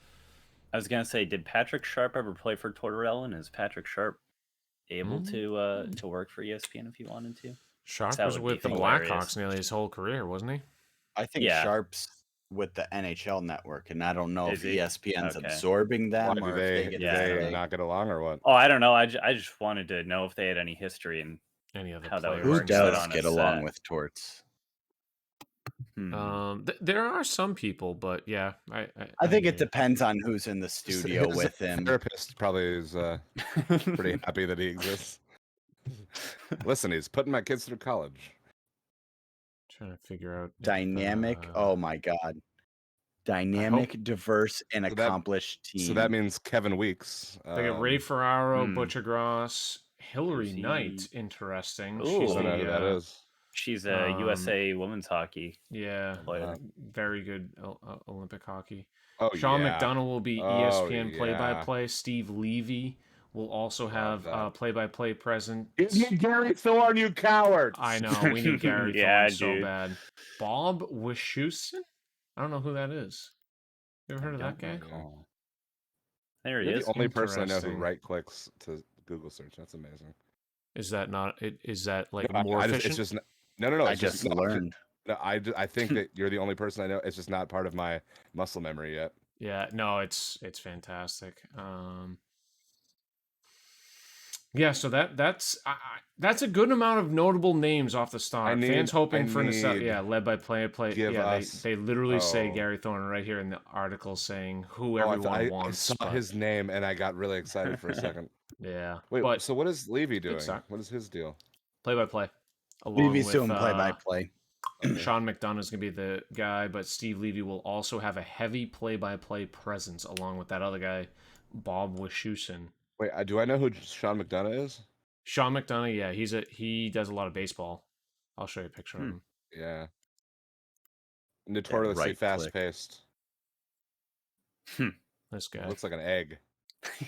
Speaker 1: I was going to say, did Patrick Sharp ever play for Tortorella, and is Patrick Sharp able to work for ESPN if he wanted to?
Speaker 2: Sharp was with the Blackhawks nearly his whole career, wasn't he?
Speaker 4: I think Sharp's with the NHL network, and I don't know if ESPN's absorbing them or if
Speaker 3: they not get along or what.
Speaker 1: Oh, I don't know. I just wanted to know if they had any history and
Speaker 2: any other
Speaker 1: how
Speaker 2: players.
Speaker 4: Who does get along with Torts?
Speaker 2: There are some people, but
Speaker 4: I think it depends on who's in the studio with him.
Speaker 3: Therapist probably is pretty happy that he exists. Listen, he's putting my kids through college.
Speaker 2: Trying to figure out
Speaker 4: dynamic. Oh my god, dynamic, diverse, and accomplished team.
Speaker 3: So that means Kevin Weeks.
Speaker 2: They got Ray Ferraro, Butcher Gross, Hillary Knight. Interesting.
Speaker 1: She's
Speaker 3: I don't know who that is.
Speaker 1: She's a USA women's hockey.
Speaker 2: player. Very good Olympic hockey.
Speaker 3: Oh,
Speaker 2: Sean McDonough will be ESPN play-by-play. Steve Levy will also have play-by-play present.
Speaker 3: Give me Gary Thorne, you coward!
Speaker 2: I know, we need Gary Thorne so bad. Bob Wischusen? I don't know who that is. You ever heard of that guy?
Speaker 1: There he is.
Speaker 3: The only person I know who right-clicks to Google search. That's amazing.
Speaker 2: Is that not? Is that like more efficient?
Speaker 3: It's just no.
Speaker 4: I just learned.
Speaker 3: No, I think that you're the only person I know. It's just not part of my muscle memory yet.
Speaker 2: Yeah, no, it's fantastic. Yeah, so that's That's a good amount of notable names off the start. Fans hoping for led by play. They literally say Gary Thorne right here in the article saying who everyone wants.
Speaker 3: I saw his name and I got really excited for a second.
Speaker 2: Yeah.
Speaker 3: Wait, so what is Levy doing? What is his deal?
Speaker 2: Play-by-play.
Speaker 4: Levy's doing play-by-play.
Speaker 2: Sean McDonough is going to be the guy, but Steve Levy will also have a heavy play-by-play presence along with that other guy, Bob Wischusen.
Speaker 3: Wait, do I know who Sean McDonough is?
Speaker 2: Sean McDonough, yeah, he does a lot of baseball. I'll show you a picture of him.
Speaker 3: Yeah. Notoriously fast-paced.
Speaker 2: This guy.
Speaker 3: Looks like an egg.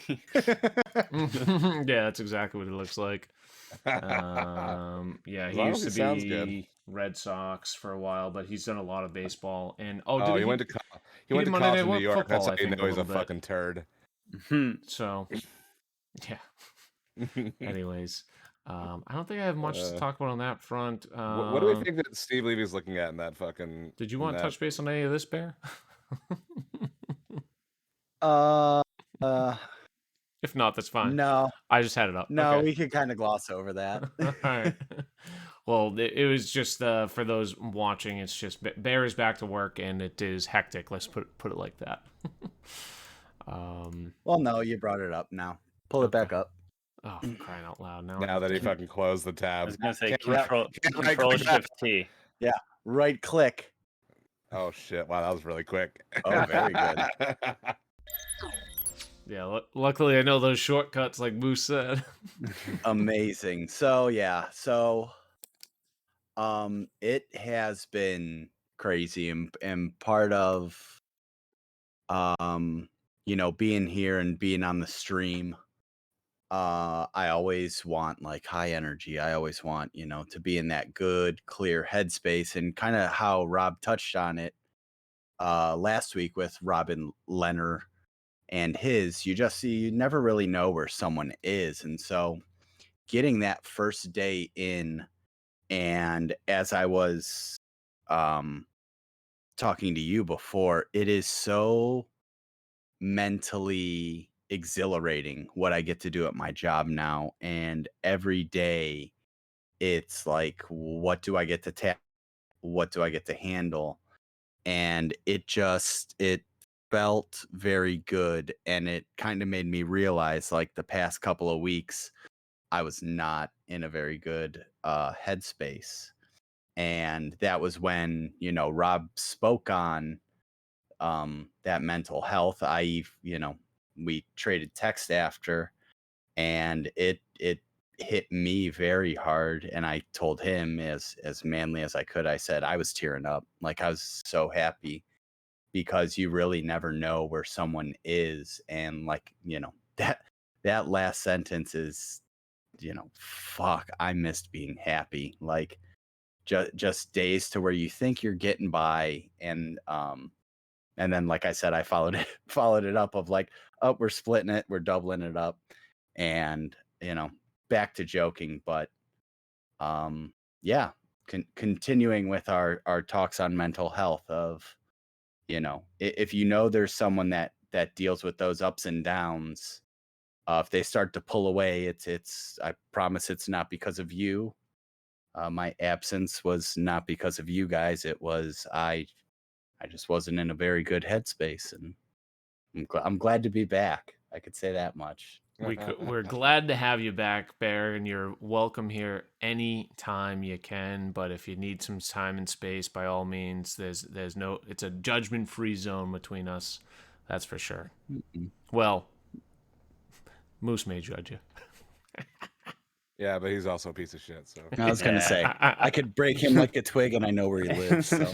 Speaker 2: Yeah, that's exactly what it looks like. Yeah, he used to be Red Sox for a while, but he's done a lot of baseball. And
Speaker 3: he went to college in New York.
Speaker 2: Football,
Speaker 3: that's how you know he's a fucking turd.
Speaker 2: So, yeah. Anyways, I don't think I have much to talk about on that front.
Speaker 3: What do we think that Steve Levy's looking at in that fucking?
Speaker 2: Did you want to touch base on any of this, Bear? If not, that's fine.
Speaker 4: No.
Speaker 2: I just had it up.
Speaker 4: No,
Speaker 2: okay.
Speaker 4: We could kind of gloss over that.
Speaker 2: All right. Well, it was just for those watching, it's just Bear is back to work and it is hectic. Let's put it like that.
Speaker 4: Well, no, you brought it up now. Pull it back up.
Speaker 2: Oh, crying out loud.
Speaker 3: Now that he fucking closed the tab.
Speaker 1: I was going to say control shift T.
Speaker 4: Yeah, right click.
Speaker 3: Oh, shit. Wow, that was really quick.
Speaker 4: Oh, very good.
Speaker 2: Yeah, luckily I know those shortcuts like Moose said.
Speaker 4: Amazing. So, yeah. So, it has been crazy and part of, being here and being on the stream. I always want like high energy. I always want, to be in that good, clear headspace, and kind of how Rob touched on it last week with Robin Leonard and you never really know where someone is. And so getting that first day in, and as I was talking to you before, it is so mentally exhilarating what I get to do at my job now. And every day it's like, what do I get to tap? What do I get to handle? And it felt very good. And it kind of made me realize, like, the past couple of weeks, I was not in a very good headspace. And that was when, Rob spoke on that mental health. We traded text after, and it hit me very hard. And I told him as manly as I could, I said I was tearing up. Like, I was so happy, because you really never know where someone is. And like, that last sentence is, fuck, I missed being happy. Like, just days to where you think you're getting by. And then, like I said, I followed it up of like, oh, we're splitting it, we're doubling it up, and back to joking. But yeah, continuing with our talks on mental health of, if there's someone that deals with those ups and downs, if they start to pull away, it's I promise it's not because of you. My absence was not because of you guys. It was I just wasn't in a very good headspace, and I'm glad to be back. I could say that much.
Speaker 2: We're glad to have you back, Bear, and you're welcome here anytime you can. But if you need some time and space, by all means, it's a judgment-free zone between us. That's for sure.
Speaker 4: Mm-mm.
Speaker 2: Well, Moose may judge you.
Speaker 3: Yeah, but he's also a piece of shit. So
Speaker 4: I was gonna say I could break him like a twig, and I know where he lives. So.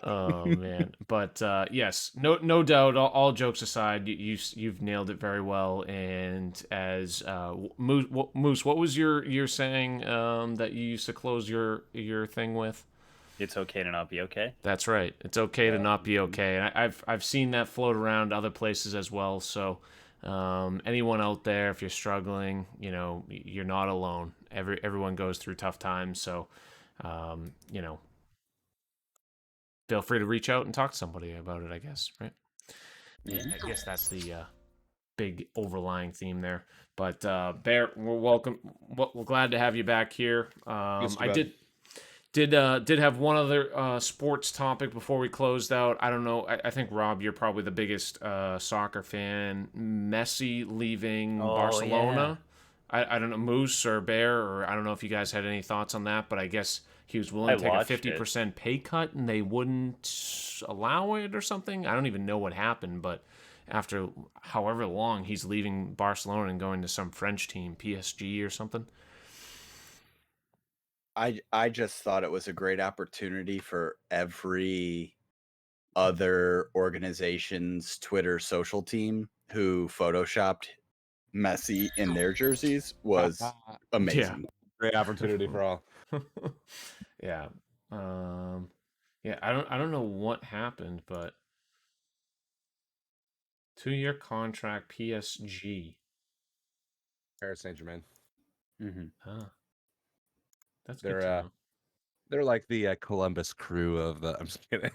Speaker 2: Oh man, but yes, no doubt. All jokes aside, you've nailed it very well. And as Moose, what was your saying that you used to close your thing with?
Speaker 1: It's okay to not be okay.
Speaker 2: That's right. It's okay to not be okay. And I've seen that float around other places as well. So anyone out there, if you're struggling, you're not alone. Everyone goes through tough times. So feel free to reach out and talk to somebody about it, I guess, right? Yeah, I guess that's the big overlying theme there. But Bear, we're glad to have you back here. I did have one other sports topic before we closed out. I don't know. I think Rob, you're probably the biggest soccer fan. Messi leaving Barcelona. Yeah. I don't know, Moose or Bear, or I don't know if you guys had any thoughts on that, but I guess he was willing to take a 50% pay cut and they wouldn't allow it or something. I don't even know what happened, but after however long, he's leaving Barcelona and going to some French team, PSG or something.
Speaker 4: I just thought it was a great opportunity for every other organization's Twitter social team who photoshopped Messi in their jerseys was amazing.
Speaker 3: Yeah. Great opportunity for all.
Speaker 2: Yeah. Yeah, I don't know what happened, but 2-year contract PSG.
Speaker 3: Paris Saint-Germain.
Speaker 2: Huh. That's good to know.
Speaker 3: They're like the Columbus Crew of the. I'm just kidding.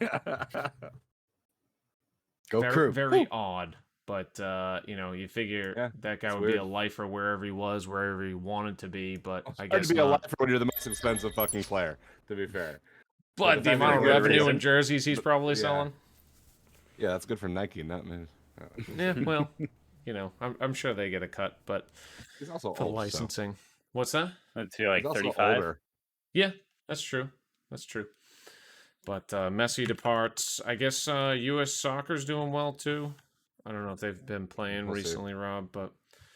Speaker 4: Go
Speaker 2: Crew.
Speaker 4: Crew.
Speaker 2: Very odd, but you figure that guy would be a lifer wherever he was, wherever he wanted to be. But I guess
Speaker 3: to be a lifer when you're the most expensive fucking player. To be fair.
Speaker 2: But the amount of revenue and jerseys he's probably selling.
Speaker 3: Yeah, that's good for Nike, not me.
Speaker 2: Yeah, well, I'm sure they get a cut, but
Speaker 3: he's also
Speaker 2: for
Speaker 3: old,
Speaker 2: licensing.
Speaker 3: So.
Speaker 2: What's that?
Speaker 1: Let's see, like 35.
Speaker 2: Yeah, that's true. That's true. But Messi departs. I guess U.S. soccer's doing well too. I don't know if they've been playing recently, Rob, but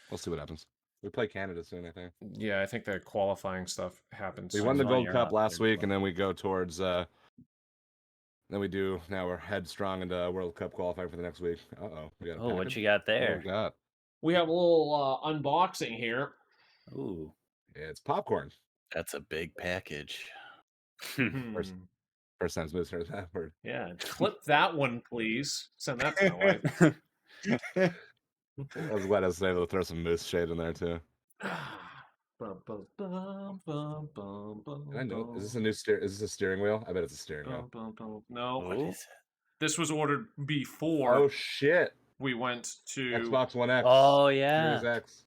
Speaker 3: we'll see what happens. We play Canada soon, I think.
Speaker 2: Yeah, I think the qualifying stuff happens.
Speaker 3: We won the Gold Cup last week, and then we go towards. Then we do. Now we're headstrong into World Cup qualifying for the next week. We got.
Speaker 1: What you got there?
Speaker 2: We have a little unboxing here.
Speaker 1: Ooh,
Speaker 3: yeah, it's popcorn.
Speaker 4: That's a big package.
Speaker 3: First time Moose heard that word.
Speaker 2: Yeah, clip that one, please. Send that to my wife.
Speaker 3: I was glad I was able to throw some Moose shade in there too.
Speaker 2: I
Speaker 3: know. Is this a new steer? Is this a steering wheel? I bet it's a steering wheel.
Speaker 2: No. This was ordered before.
Speaker 3: Oh shit!
Speaker 2: We went to
Speaker 3: Xbox One X.
Speaker 1: Oh yeah.
Speaker 3: Series X.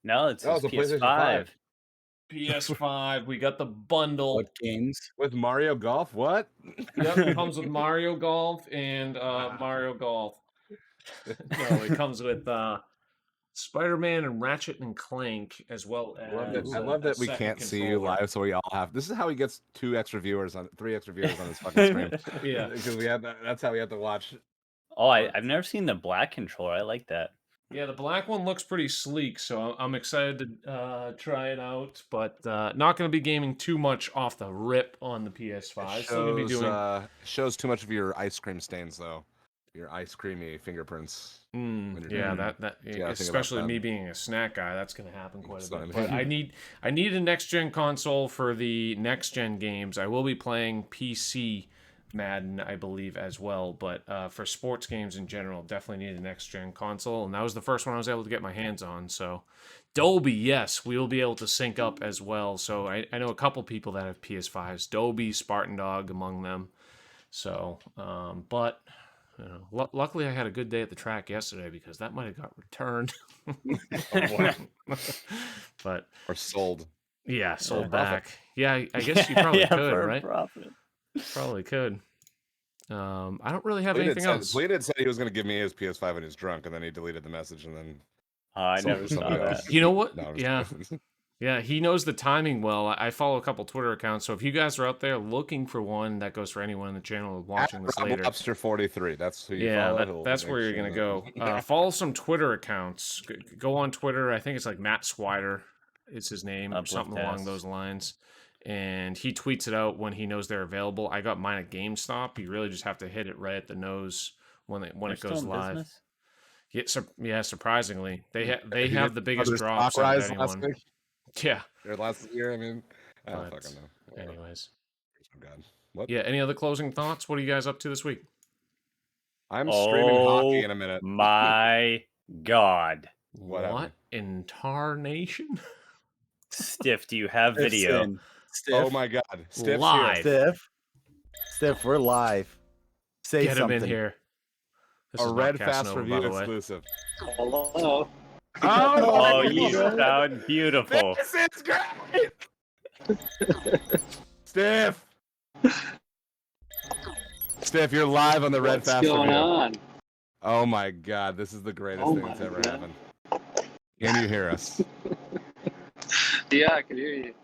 Speaker 1: No, it's a PS5.
Speaker 2: PS5. We got the bundle.
Speaker 4: What games?
Speaker 3: With Mario Golf? What?
Speaker 2: Yep, it comes with Mario Golf and Mario Golf. No, it comes with Spider-Man and Ratchet and Clank, as well as.
Speaker 3: I love that we can't see you live, so we all have. This is how he gets 3 extra viewers on his fucking stream.
Speaker 2: Yeah,
Speaker 3: because we have that's how we have to watch.
Speaker 1: Oh, I've never seen the black controller. I like that.
Speaker 2: Yeah, the black one looks pretty sleek, so I'm excited to try it out. But not going to be gaming too much off the rip on the PS5. Still going to be doing.
Speaker 3: Shows too much of your ice cream stains, though. Your ice creamy fingerprints.
Speaker 2: Yeah, that especially me being a snack guy, that's going to happen quite a bit. But I need a next gen console for the next gen games. I will be playing PC Madden, I believe, as well. But for sports games in general, definitely need a next gen console, and that was the first one I was able to get my hands on. So Dolby, yes, we will be able to sync up as well. So I know a couple people that have PS5s, Dolby, Spartan Dog among them. So, but. Luckily, I had a good day at the track yesterday because that might have got returned. But
Speaker 3: or sold.
Speaker 2: Yeah, sold back. Yeah, I guess you probably could, right? Profit. Probably could. I don't really have anything else.
Speaker 3: Bleeded said he was going to give me his PS5 when he was drunk, and then he deleted the message, and then.
Speaker 1: I never saw that.
Speaker 2: You know what? No, yeah. Yeah, he knows the timing well. I follow a couple Twitter accounts, so if you guys are out there looking for one, that goes for anyone in the channel watching this later.
Speaker 3: Lobster 43. That's who you follow.
Speaker 2: That's where you're gonna go. Follow some Twitter accounts. Go on Twitter. I think it's like Matt Swider is his name, or something along those lines. And he tweets it out when he knows they're available. I got mine at GameStop. You really just have to hit it right at the nose when it goes live. Yeah, surprisingly, they have the biggest drops out of anyone. Yeah.
Speaker 3: Or last year, I mean, I don't fucking know.
Speaker 2: Anyways.
Speaker 3: Oh, God. What?
Speaker 2: Yeah, any other closing thoughts? What are you guys up to this week?
Speaker 3: I'm streaming hockey in a minute.
Speaker 1: My God.
Speaker 2: What in tarnation?
Speaker 1: Stiff, do you have video?
Speaker 4: Stiff.
Speaker 3: Oh, my God. Stiff's
Speaker 2: live.
Speaker 3: Here.
Speaker 4: Stiff, we're live. Say
Speaker 2: Get
Speaker 4: something.
Speaker 2: him in here. This
Speaker 3: A
Speaker 2: is
Speaker 3: Red
Speaker 2: not
Speaker 3: Fast
Speaker 2: Casanova,
Speaker 3: Review
Speaker 2: by the way.
Speaker 3: exclusive.
Speaker 11: Hello.
Speaker 1: Oh, you sound beautiful.
Speaker 3: This is great! Stiff! Stiff, you're live on the Red Fast
Speaker 11: What's going
Speaker 3: Review.
Speaker 11: on?
Speaker 3: Oh my god, this is the greatest thing that's ever happened. Can you hear us?
Speaker 11: Yeah, I can hear you.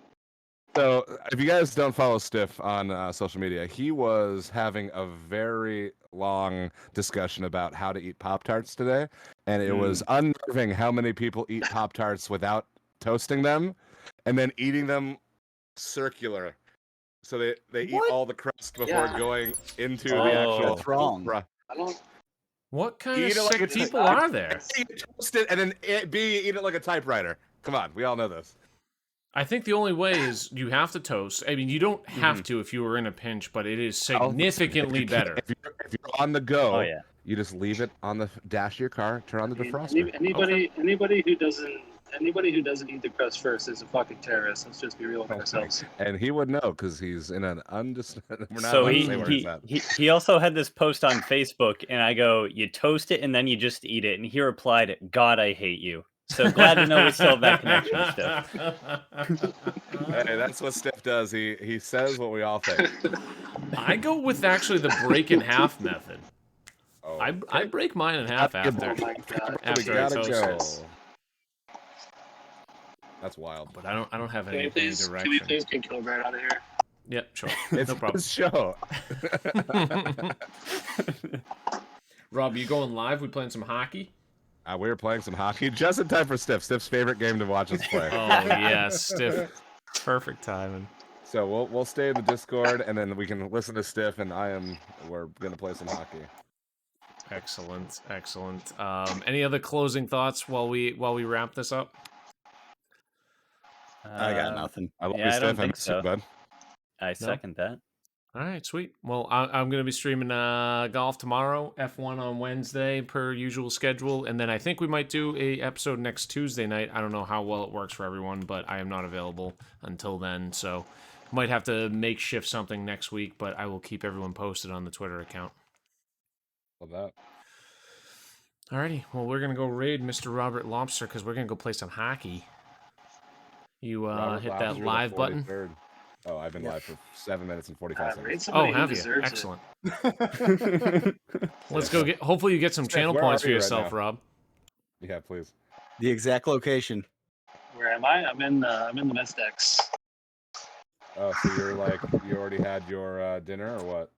Speaker 3: So, if you guys don't follow Stiff on social media, he was having a very long discussion about how to eat Pop-Tarts today, and it was unnerving how many people eat Pop-Tarts without toasting them, and then eating them circular. So they eat all the crust before going into the actual...
Speaker 4: That's wrong.
Speaker 11: I don't...
Speaker 2: What kind of sick people are there?
Speaker 3: You toast it, and then eat it like a typewriter. Come on, we all know this.
Speaker 2: I think the only way is you have to toast. I mean, you don't have to if you were in a pinch, but it is significantly better.
Speaker 3: If you're on the go, you just leave it on the dash of your car, turn on the defroster.
Speaker 11: Anybody who doesn't eat the crust first is a fucking terrorist. Let's just be real with ourselves.
Speaker 3: And he would know because he's in an we're not
Speaker 1: so
Speaker 3: allowed to say where he's at.
Speaker 1: he also had this post on Facebook, and I go, you toast it and then you just eat it, and he replied, God, I hate you. So glad to know we still have that connection, Steph.
Speaker 3: Hey, that's what Steph does. He says what we all think.
Speaker 2: I go with actually the break in half method.
Speaker 3: Oh,
Speaker 2: I break mine in half after I toast it.
Speaker 3: That's wild.
Speaker 2: But I don't have any direction.
Speaker 11: Can we please get Gilbert out of here?
Speaker 2: Yep, sure.
Speaker 3: It's
Speaker 2: no problem.
Speaker 3: his show.
Speaker 2: Rob, you going live? We playing some hockey?
Speaker 3: We were playing some hockey just in time for Stiff. Stiff's favorite game to watch us play.
Speaker 2: Oh yes, Stiff. Perfect timing.
Speaker 3: So we'll stay in the Discord, and then we can listen to Stiff, and we're gonna play some hockey.
Speaker 2: Excellent, excellent. Any other closing thoughts while we wrap this up?
Speaker 4: I got nothing.
Speaker 3: I love you, Stiff.
Speaker 1: I don't think so.
Speaker 3: You, bud.
Speaker 1: I second that.
Speaker 2: All right, sweet. Well, I'm going to be streaming golf tomorrow, F1 on Wednesday, per usual schedule, and then I think we might do a episode next Tuesday night. I don't know how well it works for everyone, but I am not available until then, so might have to makeshift something next week, but I will keep everyone posted on the Twitter account.
Speaker 3: Love that.
Speaker 2: Alrighty, well, we're going to go raid Mr. Robert Lobster because we're going to go play some hockey. You hit that live button.
Speaker 3: Oh, I've been live for 7 minutes and 45 seconds.
Speaker 2: Oh, have you? Excellent. Let's go get. Hopefully, you get some channel points for yourself, Rob.
Speaker 3: Yeah, please.
Speaker 4: The exact location.
Speaker 11: Where am I? I'm in the Mesc.
Speaker 3: Oh, so you're like you already had your dinner or what?